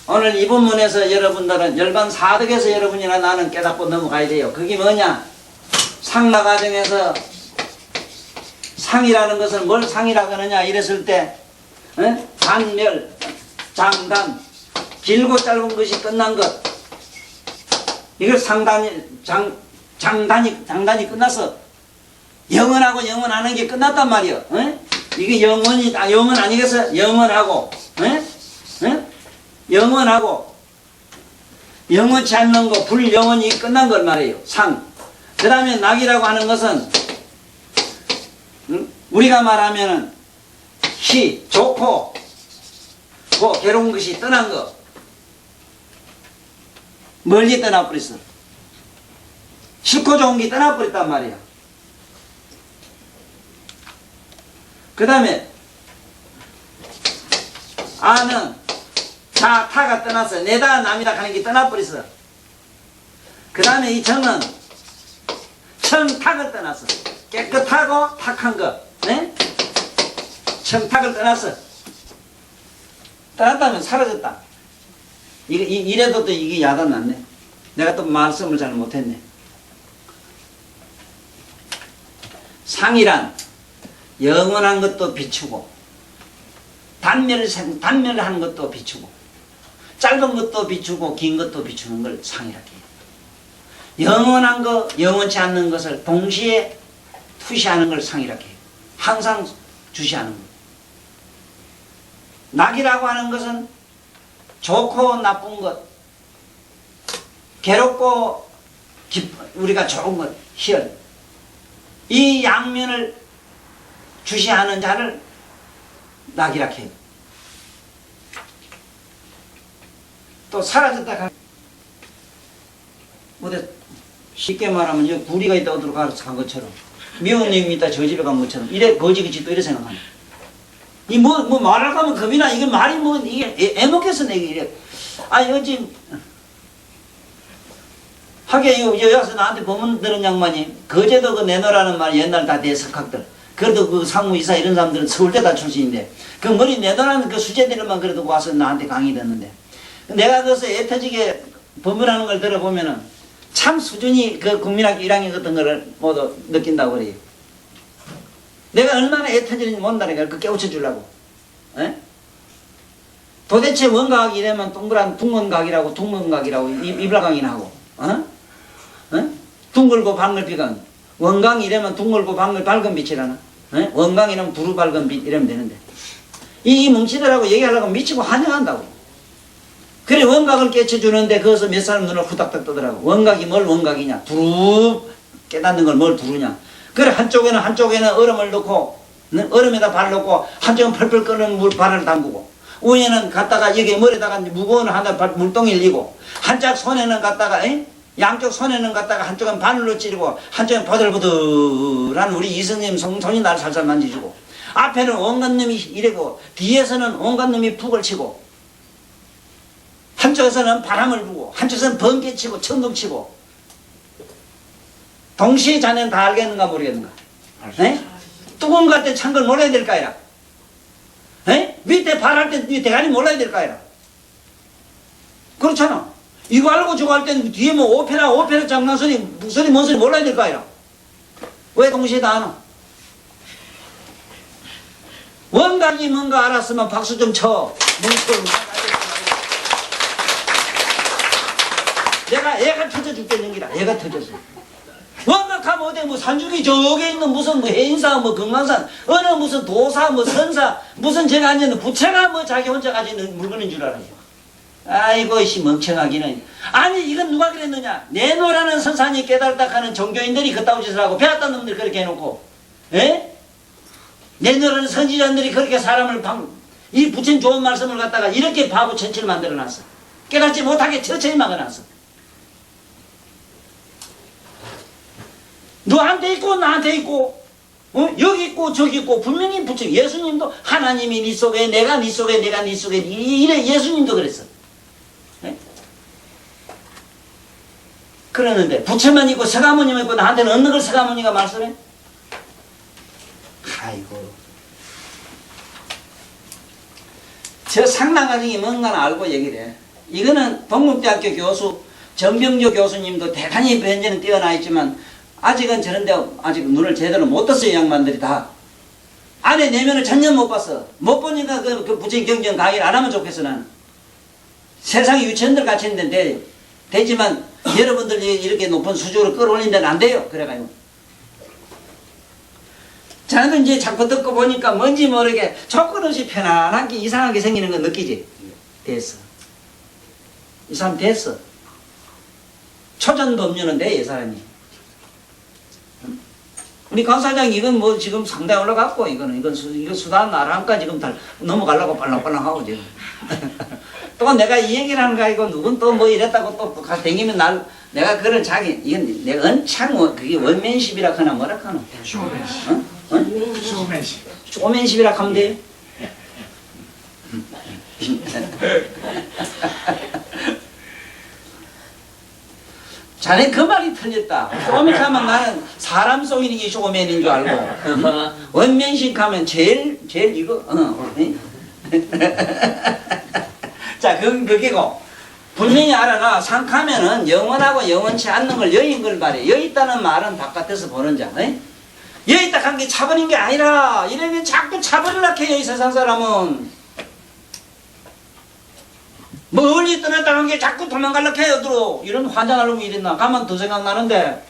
오늘 이 본문에서 여러분들은 열반 사득에서 여러분이나 나는 깨닫고 넘어가야 돼요. 그게 뭐냐? 상라 과정에서 상이라는 것은 뭘 상이라고 하느냐 이랬을 때 단멸, 장단, 길고 짧은 것이 끝난 것 이걸 장단이 끝나서 영원하고 영원하는 게 끝났단 말이요. 이게 영원 아니겠어? 영원하고 영원하고 영원치 않는 거 불영원이 끝난 걸 말해요. 상. 그 다음에 낙이라고 하는 것은 우리가 말하면은 희, 좋고 괴로운 것이 떠난 거 멀리 떠나버렸어. 싫고 좋은 게 떠나버렸단 말이야. 그 다음에 아는 자, 타가 떠났어. 내다 남이다 하는 게 떠나버렸어. 그 다음에 이 정은 청탁을 떠났어. 깨끗하고 탁한 거. 네? 청탁을 떠났어. 떠났다면 사라졌다. 이래도 또 이게 야단났네. 내가 또 말씀을 잘 못했네. 상이란 영원한 것도 비추고 단멸하는 것도 비추고 짧은 것도 비추고 긴 것도 비추는 걸 상이라고 해요. 영원한 거, 영원치 않는 것을 동시에 투시하는 걸 상이라고 해요. 항상 주시하는 것. 낙이라고 하는 것은 좋고 나쁜 것, 괴롭고 우리가 좋은 것, 희열. 이 양면을 주시하는 자를 낙이라고 해요. 또 사라졌다 어디 쉽게 말하면 여기 구리가 있다 어디로 가서 간 것처럼 미운 놈이 있다 저 집에 간 것처럼 이래 거지그지 또 이래 생각하네. 이 뭐 말할 거면 겁이나 이게 말이 뭐 이게 애먹겠어 내가 이래. 아 요즘 하게 여기서 나한테 법문 들은 양반이 거제도 그 내놓으라는 말 옛날 다 대석학들 그래도 그 상무이사 이런 사람들은 서울대 다 출신인데 그 머리 내놓으라는 그 수제들만 그래도 와서 나한테 강의 듣는데 내가 그래서 애터지게 법문하는 걸 들어보면은 참 수준이 그 국민학교 1학년 같은 거를 모두 느낀다고 그래요. 내가 얼마나 애터지는지 못다니까 그 깨우쳐 주려고. 에? 도대체 원각이 이러면 동그란 둥원각이라고 둥원각이라고 이불강이나 하고 둥글고 방글빛은 원강이 이러면 둥글고 밝은 빛이라나 원강이라면 두루 밝은 빛 이러면 되는데 이 뭉치들하고 얘기하려고 미치고 환영한다고. 그래 원각을 깨쳐주는데 거기서 몇 사람 눈을 후닥닥 뜨더라고. 원각이 뭘 원각이냐 두루 깨닫는 걸 뭘 두루냐. 그래 한쪽에는 얼음을 넣고 얼음에다 발 넣고 한쪽은 펄펄 끓는 발을 담그고 위에는 갖다가 여기 머리에다가 무거운 하나 물동이를 이고 한쪽 손에는 갖다가 양쪽 손에는 갖다가 한쪽은 바늘로 찌르고 한쪽은 버들버들한 우리 이성님 손이 날 살살 만지주고 앞에는 온갖 놈이 이래고 뒤에서는 온갖 놈이 푹을 치고 한쪽에서는 바람을 부고 한쪽에서는 번개 치고 천둥 치고 동시에 자네는 다 알겠는가 모르겠는가? 뚜껑 갈 때 찬 걸 몰라야 될까요? 밑에 발할 때 대가리 몰라야 될까요? 그렇잖아. 이거 알고 저거 할 때는 뒤에 뭐 오페라 장난소리 무슨 뭔 소리 몰라야 될까요? 왜 동시에 다 아나? 원각이 뭔가 알았으면 박수 좀 쳐. 내가 애가 터져죽겠는 기라. 애가 터졌어. 원각하면 어디 뭐 산중이 저기 있는 무슨 뭐 해인사 뭐 금강산 어느 무슨 도사 뭐 선사 무슨 제가 앉아있는 부처가 뭐 자기 혼자 가지고 있는 물건인 줄 알아요. 아이고 이씨 멍청하기는. 아니 이건 누가 그랬느냐. 내노라는 선산이 깨달다 하는 종교인들이 그따위 짓을 하고 배웠던 놈들 그렇게 해놓고, 에? 내노라는 선지자들이 그렇게 사람을 이 부처님 좋은 말씀을 갖다가 이렇게 바보 천치를 만들어놨어. 깨닫지 못하게 천천히 막아놨어. 너한테 있고 나한테 있고, 여기 있고 저기 있고. 분명히 부처 예수님도 하나님이 네 속에 내가 네 속에 내가 네 속에 이래. 예수님도 그랬어. 네? 그러는데 부처만 있고 서가모니만 있고 나한테는 어느 걸 서가모니가 말씀해? 아이고 저 상당하게 뭔가는 알고 얘기를 해. 이거는 동국대학교 교수 정병조 교수님도 대단히 변제는 뛰어나 있지만 아직은 저런데 아직 눈을 제대로 못 떴어요. 양반들이 다 안에 내면을 전혀 못 봤어. 못 보니까 그 부처님 경전 강의를 안 하면 좋겠어. 나는 세상에 유치원들 같이 있는데 되지만 여러분들이 이렇게 높은 수준으로 끌어올린 데는 안 돼요. 그래가지고 자는 이제 자꾸 듣고 보니까 뭔지 모르게 조금씩 편안하게 이상하게 생기는 거 느끼지? 됐어. 이 사람 됐어. 초전도 없냐는 돼, 이 사람이. 우리 강사장 이건 뭐 지금 상당히 올라갔고, 이건 수단 나라니까 지금 다 넘어가려고 빨랑빨랑하고 지금. 또 내가 이 얘기를 하는 거 아니고 누군 또 뭐 이랬다고 또 가서 댕기면 내가 그런 이건 내가 은창 그게 원맨십이라 하나 뭐라 하나? 쇼맨십. 쇼맨십. 쇼맨십이라 하면 돼. 자네 그 말이 틀렸다. 쇼맨 하면 나는 사람 속이는 게 쇼맨인 줄 알고 원맨식 하면 제일 이거 자 그게고 분명히 알아나 상하면은 영원하고 영원치 않는 걸 여인 걸 말해. 여 있다는 말은 바깥에서 보는 자. 여 있다 한 게 차버린 게 아니라 이러면 자꾸 차버리려고 해요. 이 세상 사람은 멀리 떠났다 한 게 자꾸 도망가려고 해요. 들어 이런 환장할 놈이 이랬나. 가만 더 생각나는데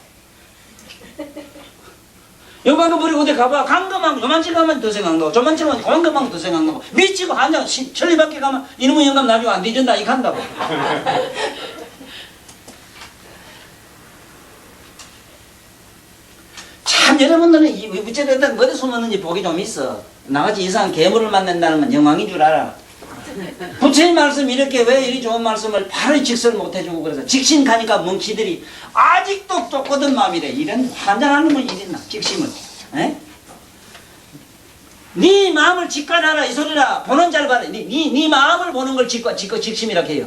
요만큼 버리고 어디 가봐. 간 것만 요만치 가면 더 생각나고 저만치 가면 간 것만 더 생각나고 미치고 한장 천리밖에 가면 이놈의 영감 나중에 안 뒤진다 이 간다고. 참 여러분들은 이 부처님 어디 숨었는지 복이 좀 있어. 나같이 이상한 괴물을 만난다는 건 영광인 줄 알아. 부처님 말씀 이렇게 왜 이리 좋은 말씀을 바로 직설 못해주고 그래서 직신 가니까 뭉치들이 아직도 쫓거든 마음이래. 이런 환장하는 건 이랬나 직심을. 에? 네 마음을 직관하라 이 소리라. 보는 잘 봐라. 네 마음을 보는 걸 직심이라 해요.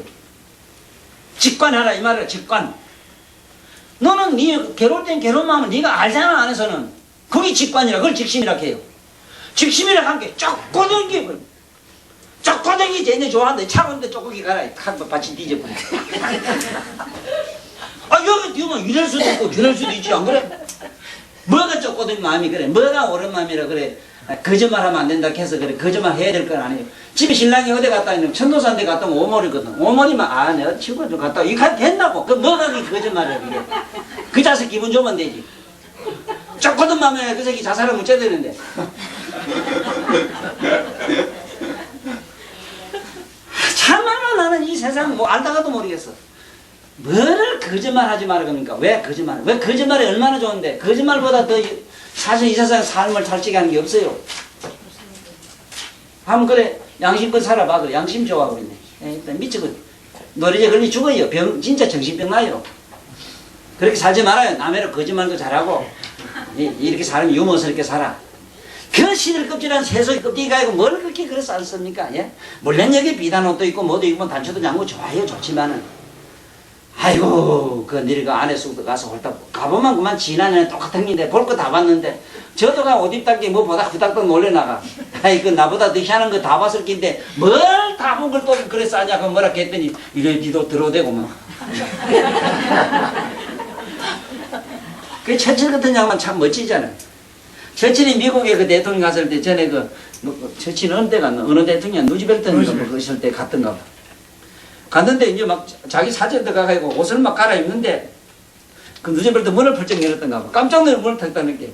직관하라 이 말을 직관. 너는 네 괴로울 땐 괴로운 마음을 네가 알잖아. 안에서는 그게 직관이라 그걸 직심이라 해요. 직심이라 한 게 쫓거든 게 쪼꼬댕이 쟤네 좋아하는데 차가운데 쪼꼬기 가라. 한번 받치 뒤져버려. 아 여기 뒤면 이럴 수도 있고 저럴 수도 있지 안 그래? 뭐가 쪼꼬댕이 마음이 그래? 뭐가 옳은 마음이라 그래? 거짓말하면 안 된다 해서 그래. 거짓말 해야 될 건 아니에요. 집에 신랑이 어디 갔다 있는 천도산 데 갔다 오면 오모리거든. 오모리만 내가 친구 좀 갔다 이거 됐나고. 그 뭐가 그 거짓말을 그래? 그 자식 기분 좋으면 되지. 쪼꼬든 마음에 그 새끼 자살을 묻혀야 되는데. 참말로 나는 이 세상 뭐 알다가도 모르겠어. 뭐를 거짓말하지 말아 겁니까? 왜 거짓말? 왜 거짓말이 얼마나 좋은데? 거짓말보다 더 사실 이 세상 삶을 살찌게 하는 게 없어요. 한번 그래 양심껏 살아봐도 양심 좋아하고 있네. 일단 미치고 노래제 걸리 죽어요. 진짜 정신병 나요. 그렇게 살지 말아요. 남의로 거짓말도 잘하고 이렇게 사람이 유머스럽게 살아. 그 시들껍질한 새소리 껍데기가 아니고 뭘 그렇게 그래서 안 씁니까? 예? 물론 여기 비단 옷도 있고 뭐도 있고 단추도 잠고 좋아요. 좋지만은 아이고 그 너희가 안에 쑥도 가서 홀딱 가보면 그만 지난해 똑같은 게인데 볼 거 다 봤는데 저도 가 옷 입다 게 뭐 보다 후닥닥 놀래나가. 아이 그 나보다 더 희한한 거 다 봤을 낀데 뭘 다 본 걸 또 그래 싸냐고 뭐라 했더니 이래 니도 들어대고 막. 그 처칠 같은 양반 참 멋지잖아요. 처칠이 미국에 그 대통령 갔을 때 전에 처칠은 어느 때 갔나? 어느 대통령 누지벨트인가 뭐 그랬을 때 갔던가 봐. 갔는데 이제 막 자기 사진 들어가가지고 옷을 막 갈아입는데 그 누지벨트 문을 펄쩍 열었던가 봐. 깜짝 놀라 문을 탔다는 게.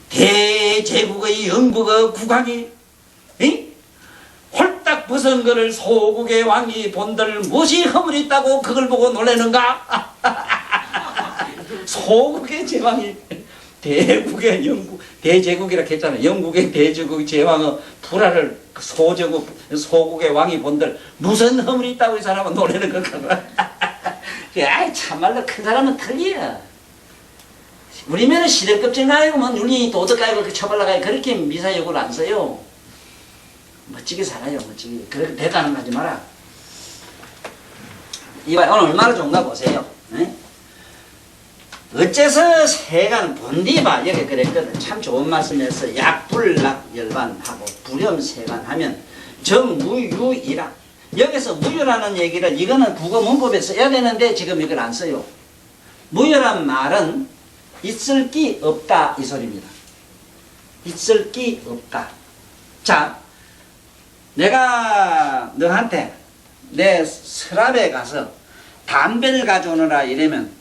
대제국의 영국의 국왕이 홀딱 무슨 그를 소국의 왕이 본들 무엇이 허물있다고 그걸 보고 놀라는가? 소국의 제왕이 대국의 영국 대제국이라 했잖아요. 영국의 대제국 제왕의 불화를 소제국 소국의 왕이 본들 무슨 허물이 있다고 이 사람은 놀라는 건가? 아이 참말로 큰 사람은 틀려. 우리면은 시대급질 나이고 뭐 윤리 도덕가이고 처벌나가고 그렇게 미사역을 안 써요. 멋지게 살아요. 멋지게. 그렇게 대단한 거 하지 마라. 이봐 오늘 얼마나 좋은가 보세요. 네? 어째서 세간 본디바 여기 그랬거든. 참 좋은 말씀에서 약불락열반하고 불염세간하면 정무유이라. 여기서 무유라는 얘기를 이거는 국어 문법에 써야 되는데 지금 이걸 안 써요. 무유란 말은 있을 기 없다 이 소리입니다. 있을 기 없다. 자, 내가 너한테 내 서랍에 가서 담배를 가져오느라 이러면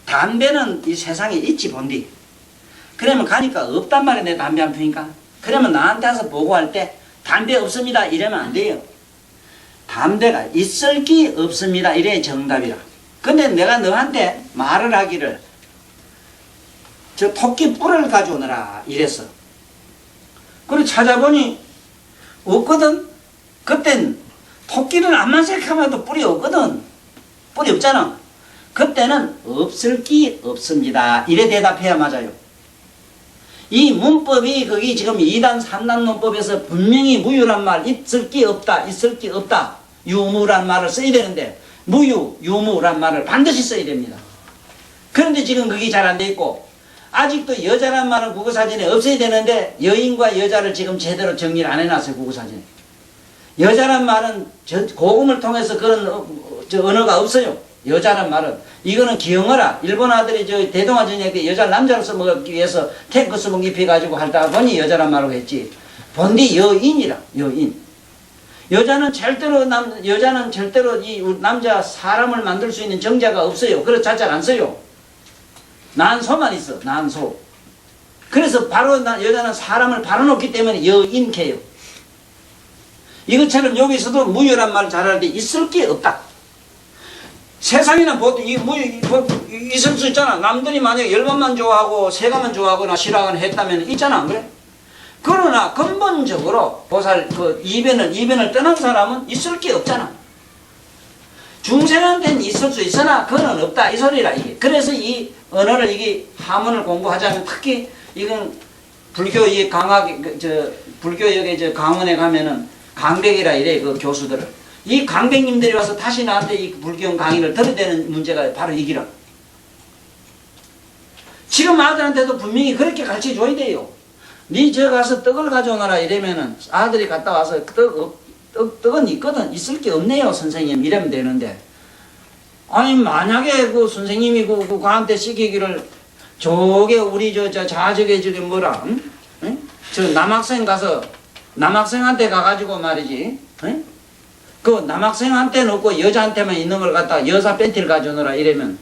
담배는 이 세상에 있지 본디. 그러면 가니까 없단 말이야. 내 담배 안 피니까. 그러면 나한테 와서 보고할 때 담배 없습니다 이러면 안 돼요. 담배가 있을 기 없습니다 이래 정답이라. 근데 내가 너한테 말을 하기를 저 토끼 뿔을 가져오느라 이랬어. 그리고 찾아보니 없거든. 그땐 토끼를 암만 생각하면 뿔이 없거든. 뿔이 없잖아. 그때는 없을 기 없습니다 이래 대답해야 맞아요. 이 문법이 거기 지금 2단 3단 문법에서 분명히 무유란 말 있을 기 없다 있을 기 없다 유무란 말을 써야 되는데 무유 유무란 말을 반드시 써야 됩니다. 그런데 지금 그게 잘 안 돼 있고 아직도 여자란 말은 국어사전에 없어야 되는데 여인과 여자를 지금 제대로 정리를 안 해놨어요. 국어사전에 여자란 말은 고금을 통해서 그런 언어가 없어요. 여자란 말은 이거는 기영어라. 일본 아들이 저 대동아 전쟁 때 여자를 남자로 써먹기 위해서 탱크 수복 입혀가지고 하다 보니 여자란 말로 했지. 본디 여인이라. 여인. 여자는 절대로 이 남자 사람을 만들 수 있는 정자가 없어요. 그래서 자자를 안 써요. 난소만 있어. 난소. 그래서 바로 여자는 사람을 바로놓기 때문에 여인캐요. 이것처럼 여기서도 무유란 말을 잘하는데 있을 게 없다. 세상에는 보통 있을 수 있잖아. 남들이 만약에 열반만 좋아하고 세가만 좋아하거나 싫어하거나 했다면 있잖아. 안 그래? 그러나 근본적으로 보살 이변을 떠난 사람은 있을 게 없잖아. 중생한테는 있을 수 있으나 그는 없다 이 소리라 이게. 그래서 이 언어를 이게 하문을 공부하자면 특히 이건 불교 이 불교역에 강원에 가면은 강백이라 이래 그 교수들을. 이 강백님들이 와서 다시 나한테 이 불교 강의를 들어야 되는 문제가 바로 이기라. 지금 아들한테도 분명히 그렇게 가르쳐 줘야 돼요. 니 저 가서 떡을 가져오너라 이러면은 아들이 갔다 와서 떡은 있거든. 있을 게 없네요 선생님 이러면 되는데, 아니 만약에 그 선생님이 그한테 시키기를 저게 우리 저게 뭐라 응? 저 남학생 가서 남학생한테 가가지고 말이지 응? 그 남학생한테는 없고 여자한테만 있는 걸 갖다가 여사 팬티를 가져오너라 이러면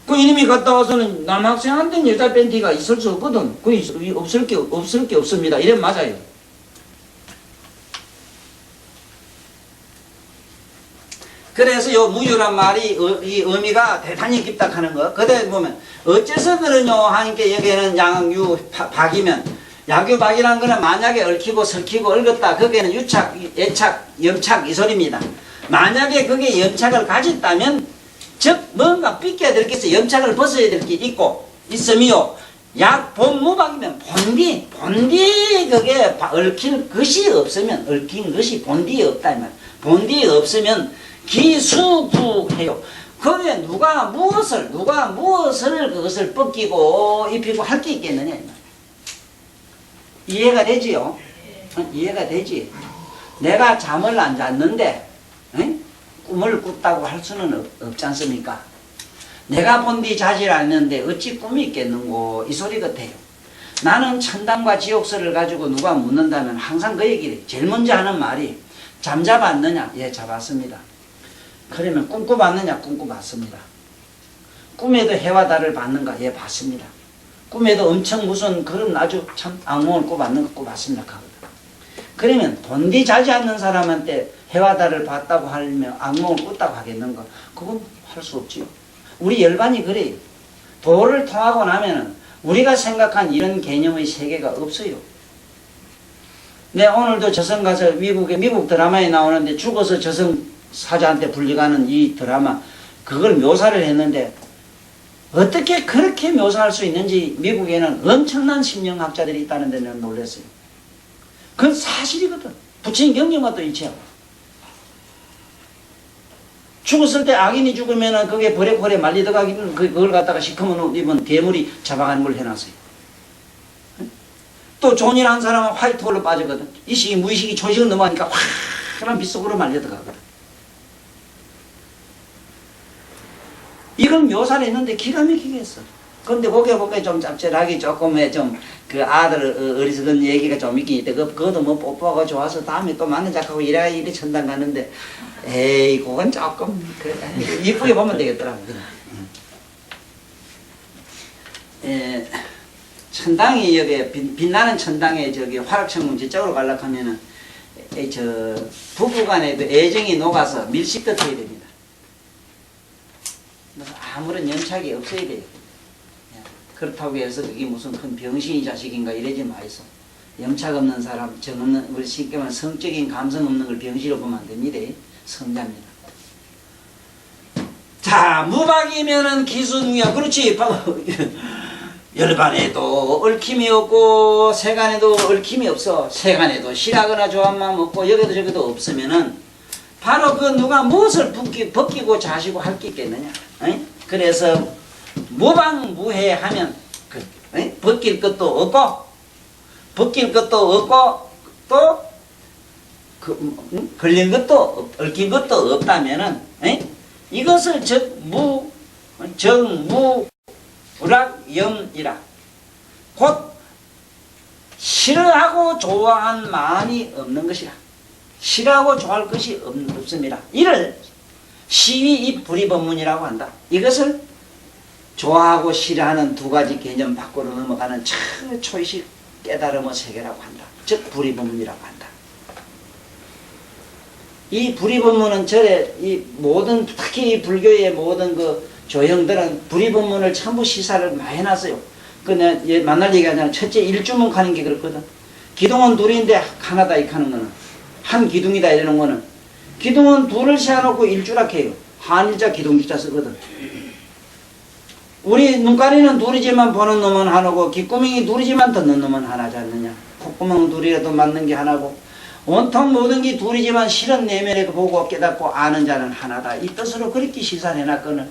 그 이놈이 갔다 와서는 남학생한테는 여자 팬티가 있을 수 없거든. 그 없을 게 없습니다 이러면 맞아요. 그래서 요 무유란 말이 이 의미가 대단히 깊다 하는 거. 그대 보면 어째서 그러뇨 하니까 여기에는 양유 박이면 약유박이란 거는 만약에 얽히고 설키고 얽었다. 거기에는 유착, 애착, 염착 이 소리입니다. 만약에 그게 염착을 가졌다면 즉 뭔가 삐껴야 될 게 있어. 염착을 벗어야 될 게 있고 있으며 약 본무박이면 본디 그게 얽힌 것이 없으면 얽힌 것이 본디에 없다 이 말. 본디에 없으면 기수부해요. 거기에 누가 무엇을 그것을 벗기고 입히고 할 게 있겠느냐 이 말. 이해가 되지요? 이해가 되지? 내가 잠을 안 잤는데 꿈을 꿨다고 할 수는 없지 않습니까? 내가 본디 자질 않는데 어찌 꿈이 있겠는고 이 소리 같아요. 나는 천당과 지옥설을 가지고 누가 묻는다면 항상 그 얘기를 제일 먼저 하는 말이 잠자봤느냐? 예, 잡았습니다. 그러면 꿈꿔봤느냐? 꿈꿔봤습니다. 꿈에도 해와 달을 봤는가? 예, 봤습니다. 꿈에도 엄청 무슨 그런 아주 참 악몽을 꿔봤는 거 꿔봤습니다. 그러면 돈디 자지 않는 사람한테 해와 달을 봤다고 하면 악몽을 꿨다고 하겠는가? 그건 할 수 없지요. 우리 열반이 그래요. 도를 통하고 나면은 우리가 생각한 이런 개념의 세계가 없어요. 내 오늘도 저승 가서 미국 드라마에 나오는데 죽어서 저승 사자한테 불려가는 이 드라마 그걸 묘사를 했는데 어떻게 그렇게 묘사할 수 있는지 미국에는 엄청난 심령학자들이 있다는 데는 놀랐어요. 그건 사실이거든. 부처님 경전과 또 일치하고. 죽었을 때 악인이 죽으면은 그게 벌에 말리더가기는 그걸 갖다가 시커먼 입은 괴물이 잡아가는 걸 해놨어요. 또 존이라는 사람은 화이트홀로 빠지거든. 이식이 무의식이 초식을 넘어가니까 환한 빛 속으로 말려들어가거든. 이건 묘사를 했는데 기가 막히게 했어. 근데 보게 좀 짭짤하게 조금 좀 그 아들 어리석은 얘기가 좀 있긴 있대. 그것도 뭐 뽀뽀하고 좋아서 다음에 또 만난 작하고 이래 천당 가는데 에이 그건 조금 이쁘게 보면 되겠더라고. 천당이 여기 빛나는 천당에 저기 화락천궁 저쪽으로 가려고 하면은 저 부부간에 그 애정이 녹아서 밀식듯 해야 됩니다. 아무런 연착이 없어야 돼요. 그렇다고 해서 그게 무슨 큰 병신이 자식인가 이러지 마이소. 염착 없는 사람, 정 없는, 우리 쉽게 말하면 성적인 감성 없는 걸 병신으로 보면 안 됩니다. 성자입니다. 자, 무박이면은 기순이야. 그렇지. 열반에도 얽힘이 없고 세간에도 얽힘이 없어. 세간에도 싫어하거나 좋아하는 마음 없고 여기도 저기도 없으면은 바로 그 누가 무엇을 벗기고 자시고 할 게 있겠느냐. 그래서 무방무해하면 벗길 것도 없고 또 걸린 것도 얽힌 것도 없다면은 이것을 정무불락염이라 곧 싫어하고 좋아한 마음이 없는 것이라. 싫어하고 좋아할 것이 없습니다. 이를 시위 이 불이법문이라고 한다. 이것을 좋아하고 싫어하는 두 가지 개념 밖으로 넘어가는 초이식 깨달음의 세계라고 한다. 즉 불이법문이라고 한다. 이 불이법문은 이 모든 특히 이 불교의 모든 그 조형들은 불이법문을 전부 시사를 많이 해놨어요. 내가 만날 얘기하잖아. 첫째 일주문 가는 게 그렇거든. 기둥은 둘인데 하나다 이 하는 거는 한 기둥이다 이러는 거는 기둥은 둘을 세워놓고 일주락 해요. 한일자 기둥주자 쓰거든. 우리 눈가리는 둘이지만 보는 놈은 하나고 귓구멍이 둘이지만 듣는 놈은 하나지 않느냐. 콧구멍은 둘이라도 맞는 게 하나고 온통 모든 게 둘이지만 실은 내면에 보고 깨닫고 아는 자는 하나다. 이 뜻으로 그렇게 시사해놨거늘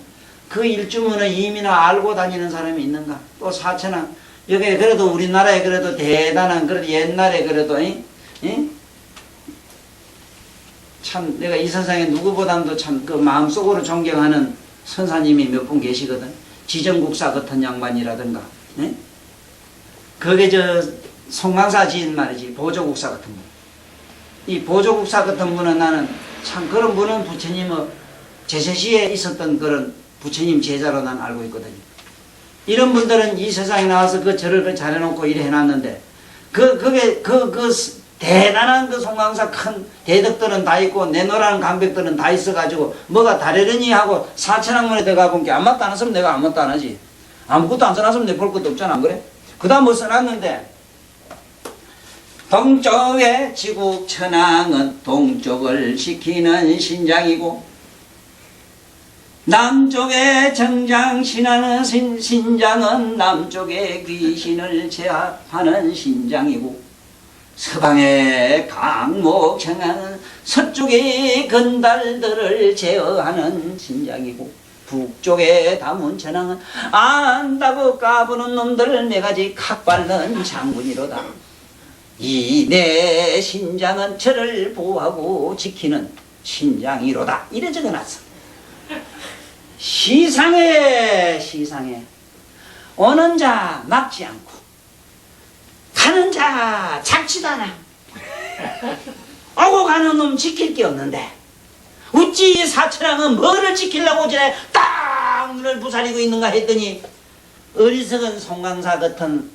그 일주문을 이미나 알고 다니는 사람이 있는가. 또 사천왕 여기 그래도 우리나라에 그래도 대단한 그래도 옛날에 그래도 참 내가 이 세상에 누구보다도 참 그 마음속으로 존경하는 선사님이 몇 분 계시거든. 지정국사 같은 양반이라든가, 그게 송강사 지인 말이지, 보조국사 같은 분. 이 보조국사 같은 분은 나는 참 그런 분은 부처님의 제세시에 있었던 그런 부처님 제자로 난 알고 있거든요. 이런 분들은 이 세상에 나와서 그 절을 잘해놓고 이래 해놨는데, 그게 대단한 그 송강사 큰 대덕들은 다 있고 내노라는 강백들은 다 있어가지고 뭐가 다르려니 하고 사천왕문에 들어가 본 게 아무것도 안 했으면 내가 아무것도 안 하지. 아무것도 안 써놨으면 내가 볼 것도 없잖아. 안 그래? 그 다음 뭐 써놨는데 동쪽의 지국천왕은 동쪽을 지키는 신장이고 남쪽의 정장신하는 신장은 남쪽의 귀신을 제압하는 신장이고 서방의 강목청하는 서쪽의 건달들을 제어하는 신장이고 북쪽의 다문천왕은 안다고 까부는 놈들을 매가지 칵발른 장군이로다. 이 내 신장은 저를 보호하고 지키는 신장이로다. 이래 적어놨어. 시상에 오는 자 막지 않고 가는 자 잡지도 않아. 오고 가는 놈 지킬 게 없는데 어찌 사천왕은 뭐를 지키려고 저래 땅을 부사리고 있는가 했더니 어리석은 송강사 같은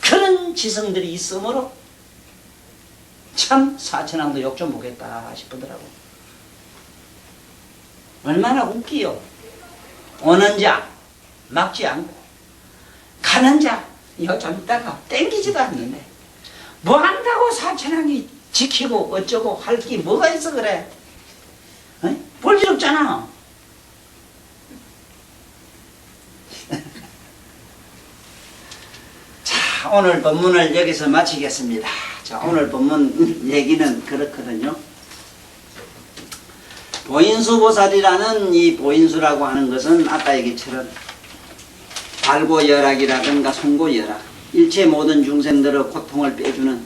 그런 지성들이 있으므로 참 사천왕도 욕 좀 보겠다 싶더라고. 얼마나 웃기요. 오는 자 막지 않고 가는 자 이거 좀 있다가 땡기지도 않는데 뭐 한다고 사천왕이 지키고 어쩌고 할 게 뭐가 있어 그래. 볼일 없잖아. 자, 오늘 본문을 여기서 마치겠습니다. 자, 오늘 본문 얘기는 그렇거든요. 보인수보살이라는 이 보인수라고 하는 것은 아까 얘기처럼 발고열악이라든가 송고열악, 일체 모든 중생들의 고통을 빼주는,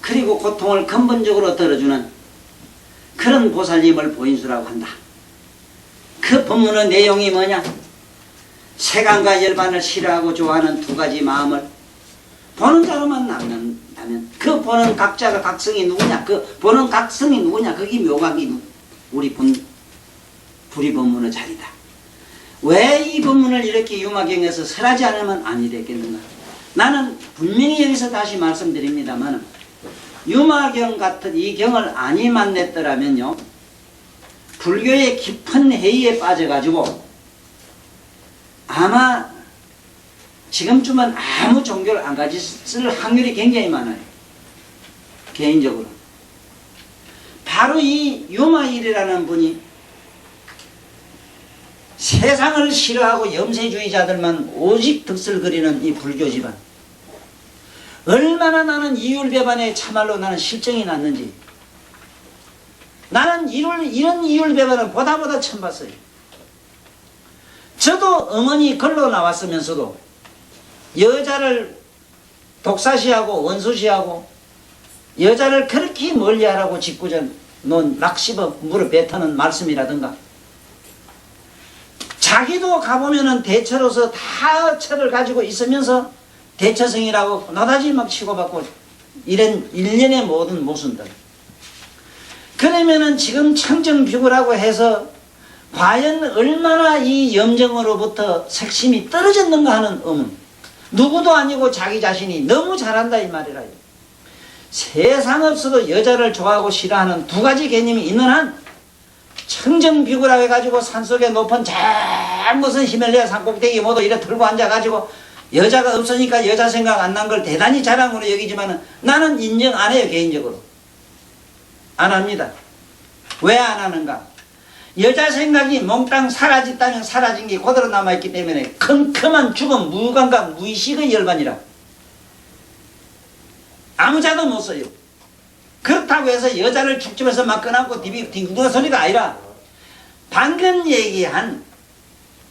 그리고 고통을 근본적으로 덜어주는 그런 보살님을 보인수라고 한다. 그 본문의 내용이 뭐냐? 세간과 열반을 싫어하고 좋아하는 두 가지 마음을 보는 자로만 남는다면 그 보는 각자가 각성이 누구냐? 그 보는 각성이 누구냐? 그게 묘각이 우리 불이 본문의 자리다. 왜 이 본문을 이렇게 유마경에서 설하지 않으면 아니 되겠는가? 나는 분명히 여기서 다시 말씀드립니다만 유마경 같은 이 경을 아니만 냈더라면요, 불교의 깊은 해이에 빠져가지고 아마 지금쯤은 아무 종교를 안 가졌을 확률이 굉장히 많아요. 개인적으로. 바로 이 유마일이라는 분이 세상을 싫어하고 염세주의자들만 오직 득슬거리는 이 불교 집안, 얼마나 나는 이율배반에 참말로 나는 실정이 났는지, 나는 이런 이율배반을 보다 처음 봤어요. 저도 어머니 걸로 나왔으면서도 여자를 독사시하고 원수시하고 여자를 그렇게 멀리하라고 짓궂은 논 락시버 물을 뱉어는 말씀이라든가, 자기도 가보면은 대처로서 다 철을 가지고 있으면서 대처성이라고 노다지 막 치고받고 이런 일련의 모든 모순들. 그러면은 지금 청정비구라고 해서 과연 얼마나 이 염정으로부터 색심이 떨어졌는가 하는 의문. 누구도 아니고 자기 자신이 너무 잘한다 이 말이라요. 세상 없어도 여자를 좋아하고 싫어하는 두 가지 개념이 있는 한 청정비구라고 해가지고 산속에 높은 잘 무슨 히말라야 산꼭대기 모두 이래 들고 앉아가지고 여자가 없으니까 여자 생각 안 난 걸 대단히 자랑으로 여기지만은 나는 인정 안 해요. 개인적으로 안 합니다. 왜 안 하는가? 여자 생각이 몽땅 사라졌다면 사라진 게 그대로 남아있기 때문에 컴컴한 죽음, 무감각, 무의식의 열반이라 아무 자도 못 써요. 그렇다고 해서 여자를 죽집에서 막 꺼내고 딩두가 소리가 아니라 방금 얘기한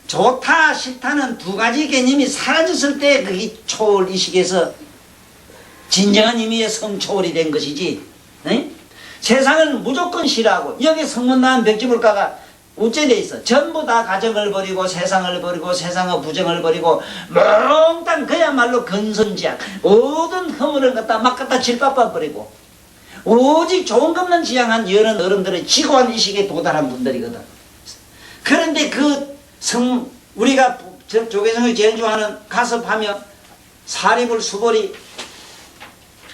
좋다 싫다는 두 가지 개념이 사라졌을 때 그게 초월의식에서 진정한 의미의 성초월이 된 것이지. 에? 세상을 무조건 싫어하고 여기 성문 나온 백지불가가 우째돼 있어. 전부 다 가정을 버리고 세상을 버리고 세상의 부정을 버리고 몽땅 그야말로 근선지약 모든 허물을 갖다 막 갖다 질밥밥 버리고 오직 좋은 것만 지향한 여러 어른들의 지고한 의식에 도달한 분들이거든. 그런데 그 우리가 조계성이 제일 좋아하는 가섭하며 사리불 수벌이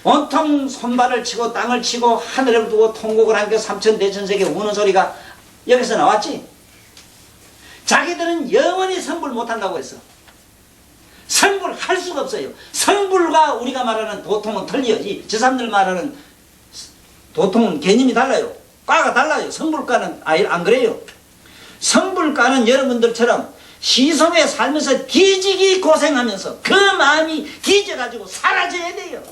온통 손발을 치고 땅을 치고 하늘을 두고 통곡을 하니까 삼천대천세계 우는 소리가 여기서 나왔지. 자기들은 영원히 성불 못한다고 했어. 성불 할 수가 없어요. 성불과 우리가 말하는 도통은 틀려. 저 사람들 말하는 도통은 개념이 달라요. 과가 달라요. 성불과는 안 그래요. 성불과는 여러분들처럼 시속에 살면서 뒤지기 고생하면서 그 마음이 뒤져가지고 사라져야 돼요.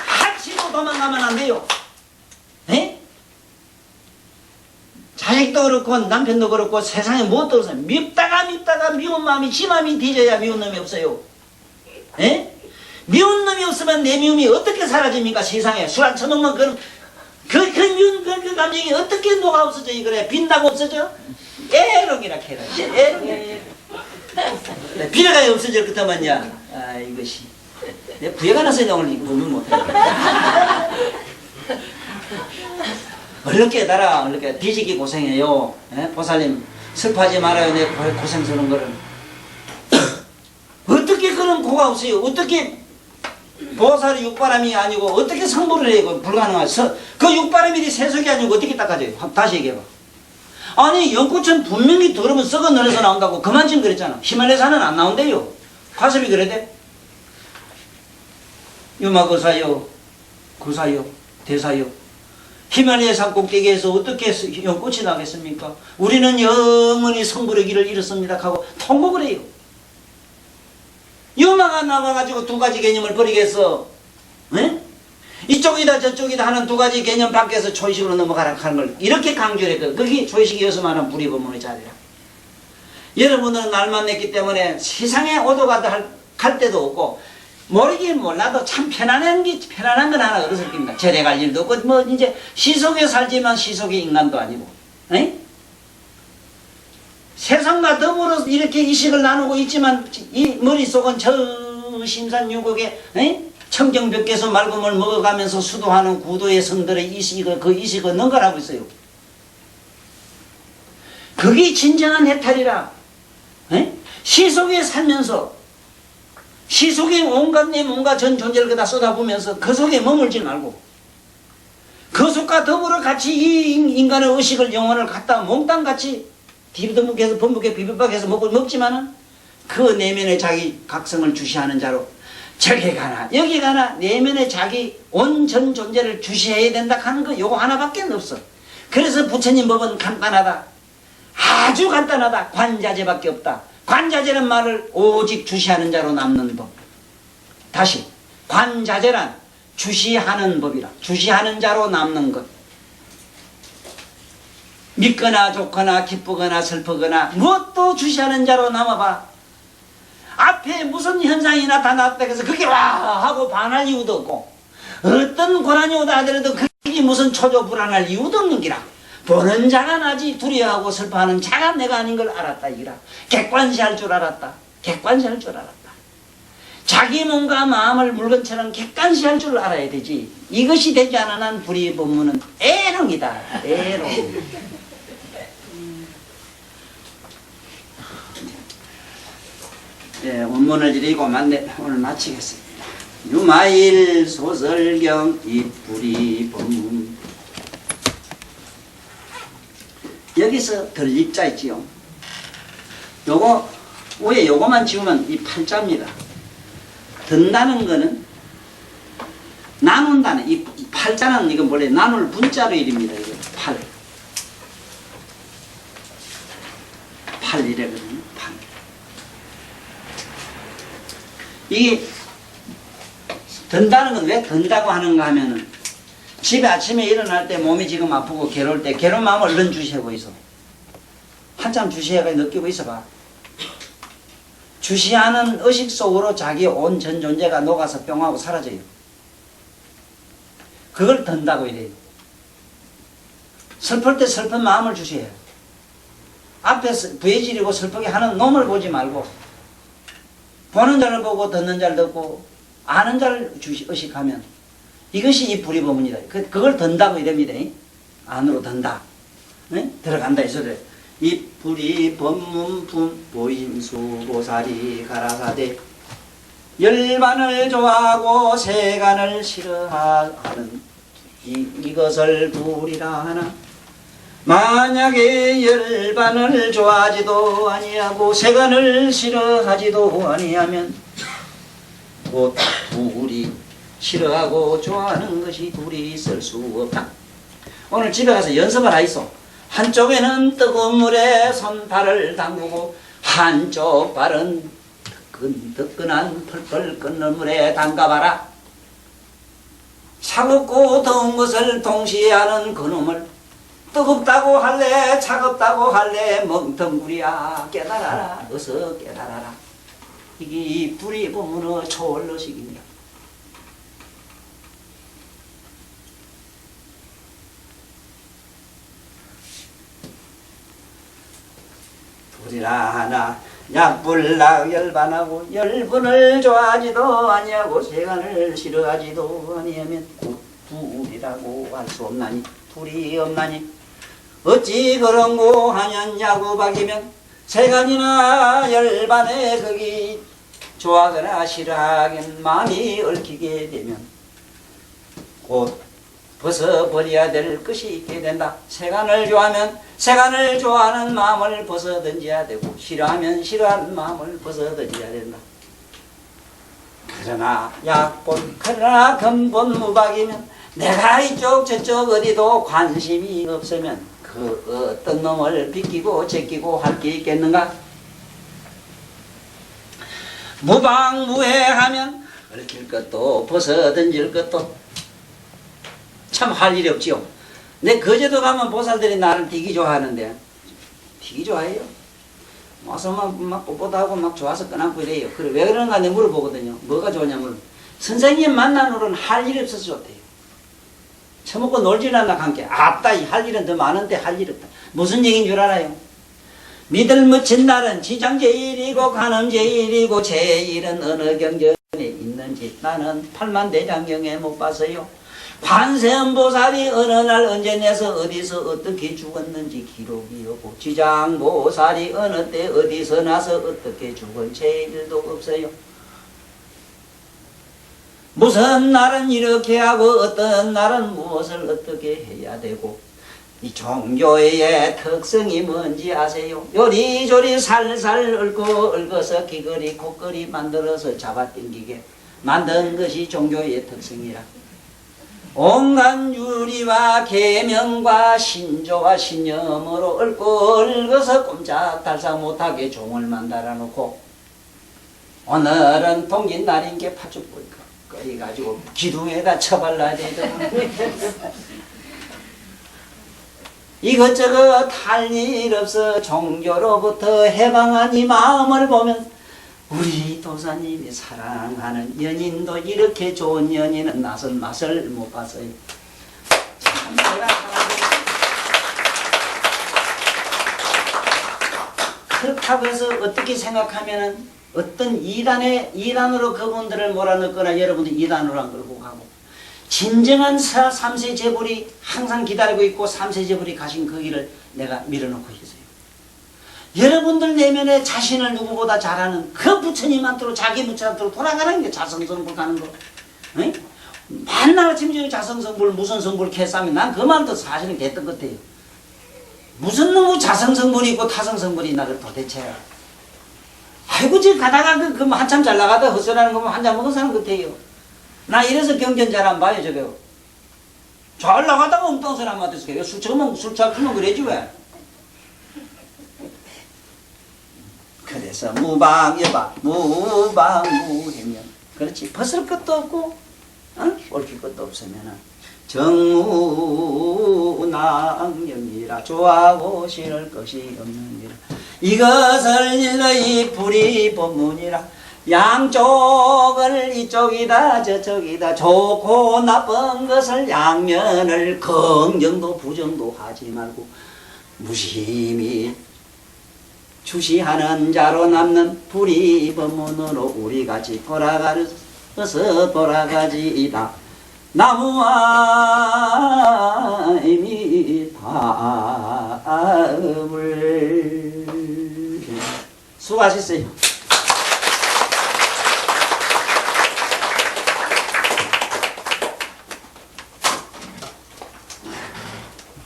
하치고 도망가면 안 돼요. 에? 자식도 그렇고 남편도 그렇고 세상에 무엇도 없어요. 밉다가 미운 마음이 지 마음이 뒤져야 미운 놈이 없어요. 에? 미운 놈이 없으면 내 미움이 어떻게 사라집니까? 세상에 술 안 처먹으면 미운 그 감정이 어떻게 녹아 없어져? 그래 빈다고 없어져? 애롱이라 해라. 애롱이라. 비례가 없어질 것다만야. 아 이것이 내 부여가 나서 오늘 공부 못해. 얼른 깨달아. 얼른 깨달아. 뒤지기 고생해요. 에? 보살님 슬퍼하지 말아요. 내 고생스러운 거를. 어떻게 그런 뭐가 없어요. 어떻게 보살이 육바람이 아니고 어떻게 성불을 해요? 불가능하죠. 그 육바람이 세속이 아니고 어떻게 닦아져요? 다시 얘기해봐. 아니 연꽃은 분명히 더러면 썩어 늘어서 나온다고 그만 좀 그랬잖아. 히말라야산은 안 나온대요. 과습이 그래대? 유마거사요, 거사요, 대사요. 히말라야산 꼭대기에서 어떻게 연꽃이 나겠습니까? 우리는 영원히 성불의 길을 잃었습니다 하고 통곡을 해요. 유마가 나와가지고 두 가지 개념을 버리겠어. 에? 이쪽이다 저쪽이다 하는 두 가지 개념 밖에서 초의식으로 넘어가라 하는 걸 이렇게 강조를 했거든. 그게 초의식이어서 말하는 불이법문의 자리야. 여러분들은 날만 냈기 때문에 세상에 오도가도 갈 데도 없고 모르긴 몰라도 참 편안한 건 하나 어디서 깁니다. 절에 갈 일도 없고 뭐 이제 시속에 살지만 시속의 인간도 아니고 에? 세상과 더불어 이렇게 이식을 나누고 있지만 이 머릿속은 저 심산유곡에 청정벽에서 맑음을 먹어가면서 수도하는 구도의 성들의 이식을 그 이식을 능가하고 있어요. 그게 진정한 해탈이라. 시속에 살면서 시속에 온갖 내 몸과 전 존재를 그다 쏟아부으면서 그 속에 머물지 말고 그 속과 더불어 같이 이 인간의 의식을 영혼을 갖다 몽땅같이 뒤집어먹해서 범벅에 비벼박해서 먹지만은 그 내면의 자기 각성을 주시하는 자로 저기 가나 여기 가나 내면의 자기 온전 존재를 주시해야 된다 하는 거 요거 하나밖에 없어. 그래서 부처님 법은 간단하다. 아주 간단하다. 관자재밖에 없다. 관자재는 말을 오직 주시하는 자로 남는 법. 다시 관자재란 주시하는 법이라. 주시하는 자로 남는 것. 믿거나 좋거나 기쁘거나 슬프거나 무엇도 주시하는 자로 남아봐. 앞에 무슨 현상이 나타났다 해서 그게 와 하고 반할 이유도 없고 어떤 고난이 오다 하더라도 그게 무슨 초조불안할 이유도 없는 기라. 보는 자가 나지 두려워하고 슬퍼하는 자가 내가 아닌 걸 알았다 이라. 객관시할 줄 알았다. 객관시할 줄 알았다. 자기 몸과 마음을 물건처럼 객관시할 줄 알아야 되지. 이것이 되지 않은 한 불의 법문은 애롱이다. 애롱. 예, 원문을 드리고 오늘 마치겠습니다. 유마일 소설경 이불이 법문. 여기서 덜입자 있지요. 요거 위에 요거만 지우면 이 팔자입니다. 든다는 거는 나눈다는 이 팔자는 이건 원래 나눌 분자로 이릅니다. 이거 팔이래거든요. 팔. 이게 든다는 건 왜 든다고 하는가 하면은 집에 아침에 일어날 때 몸이 지금 아프고 괴로울 때 괴로운 마음을 얼른 주시하고 있어. 한참 주시하고 느끼고 있어봐. 주시하는 의식 속으로 자기 온 전 존재가 녹아서 뿅하고 사라져요. 그걸 든다고 이래요. 슬플 때 슬픈 마음을 주시해요. 앞에서 부해지리고 슬프게 하는 놈을 보지 말고 보는 자를 보고 듣는 자를 듣고 아는 자를 의식하면 이것이 이 불의법문이다. 그걸 든다고 이럽니다. 안으로 든다. 네? 들어간다 이 소리. 이 불의법문 보임수 보살이 가라사대 열반을 좋아하고 세간을 싫어하는 이것을 불이라 하나. 만약에 열반을 좋아하지도 아니하고 세간을 싫어하지도 아니하면 곧 불이 싫어하고 좋아하는 것이 둘이 있을 수 없다. 오늘 집에 가서 연습을 하이소. 한쪽에는 뜨거운 물에 손발을 담그고 한쪽 발은 뜨끈뜨끈한 펄펄 끓는 물에 담가봐라. 차갑고 더운 것을 동시에 하는 그놈을 뜨겁다고 할래 차갑다고 할래 멍텅구리야 깨달아라. 어서 깨달아라. 이게 불의 법문의 초월의식입니다. 불이라 하나 약불나 열반하고 열분을 좋아하지도 아니하고 세간을 싫어하지도 아니하면 곧 불이라고 할 수 없나니 불이 없나니 어찌 그런고 하냐냐고 박이면 세간이나 열반에 거기 좋아하거나 싫어하긴 마음이 얽히게 되면 곧 벗어버려야 될 것이 있게 된다. 세간을 좋아하면 세간을 좋아하는 마음을 벗어던져야 되고 싫어하면 싫어하는 마음을 벗어던져야 된다. 그러나 근본 무박이면 내가 이쪽 저쪽 어디도 관심이 없으면 그 어떤 놈을 비끼고 제끼고 할 게 있겠는가? 무방무해하면 얽힐 것도 벗어던질 것도 참 할 일이 없지요. 내 거제도 가면 보살들이 나를 되게 좋아하는데 되게 좋아해요. 와서 막 뽀뽀하고 막 좋아서 끄남고 이래요. 그래 왜 그런가 내가 물어보거든요. 뭐가 좋냐면 선생님 만난 후로는 할 일이 없어서 좋대요. 처먹고 놀질 않나 관계. 아따 할 일은 더 많은데 할 일 없다. 무슨 얘기인 줄 알아요? 믿을 묻힌 날은 지장제일이고 간음제일이고 제일은 어느 경전에 있는지 나는 팔만대장경에 못 봤어요. 관세음보살이 어느 날 언제 내서 어디서 어떻게 죽었는지 기록이 없고 지장보살이 어느 때 어디서 나서 어떻게 죽은 제일도 없어요. 무슨 날은 이렇게 하고 어떤 날은 무엇을 어떻게 해야 되고 이 종교의 특성이 뭔지 아세요? 요리조리 살살 얽어서 귀걸이 코걸이 만들어서 잡아당기게 만든 것이 종교의 특성이라. 온갖 유리와 계명과 신조와 신념으로 얽어서 꼼짝달싹 못하게 종을 만들어 놓고 오늘은 동짓날인 게 파죽불 끓여가지고 기둥에다 쳐발라야 되더라. 이것저것 할 일 없어 종교로부터 해방한 이 마음을 보면 우리 도사님이 사랑하는 연인도 이렇게 좋은 연인은 낯선 맛을 못 봤어요. 참 제가 그렇다고 해서 어떻게 생각하면은 어떤 이단으로 그분들을 몰아넣거나 여러분들 이단으로 안 끌고 가고 진정한 3세 재벌이 항상 기다리고 있고 3세 재벌이 가신 그 길을 내가 밀어놓고 있어요. 여러분들 내면에 자신을 누구보다 잘하는 그 부처님한테로 자기 부처한테로 돌아가는 게 자성성불 가는 거. 응? 만날 짐승이 자성성불 무슨 성불 캐싸면 난 그 말도 사실은 개떡 같아요. 무슨 놈의 자성성불이 있고 타성성불이 있나 그 도대체. 아이고 지금 가다가 그 한참 잘 나가다 헛소리하는 거면 한잔 먹은 사람 같아요. 나 이래서 경전 잘 안 봐요 저거. 잘 나가다가 엉뚱한 소리 안 맞았어요. 술 처먹으면 술 취하면 그래지 왜. 그래서 무방여바 무방무해면 그렇지 벗을 것도 없고 얽힐 것도 없으면 정무낭염이라 좋아하고 싫을 것이 없느니라. 이것을 일러 이 불이 법문이라. 양쪽을 이쪽이다 저쪽이다 좋고 나쁜 것을 양면을 긍정도 부정도 하지 말고 무심히 주시하는 자로 남는 불이법문으로 우리같이 돌아가지이다. 나무와 이미 다음을 수고하셨어요.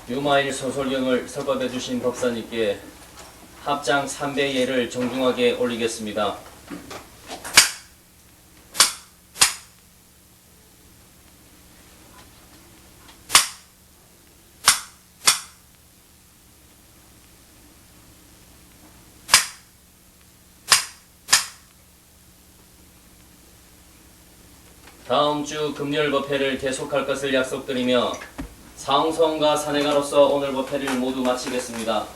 유마일 소설경을 설법해 주신 법사님께 합장 3배 예를 정중하게 올리겠습니다. 다음 주 금요일 법회를 계속할 것을 약속드리며 상성과 사내가로서 오늘 법회를 모두 마치겠습니다.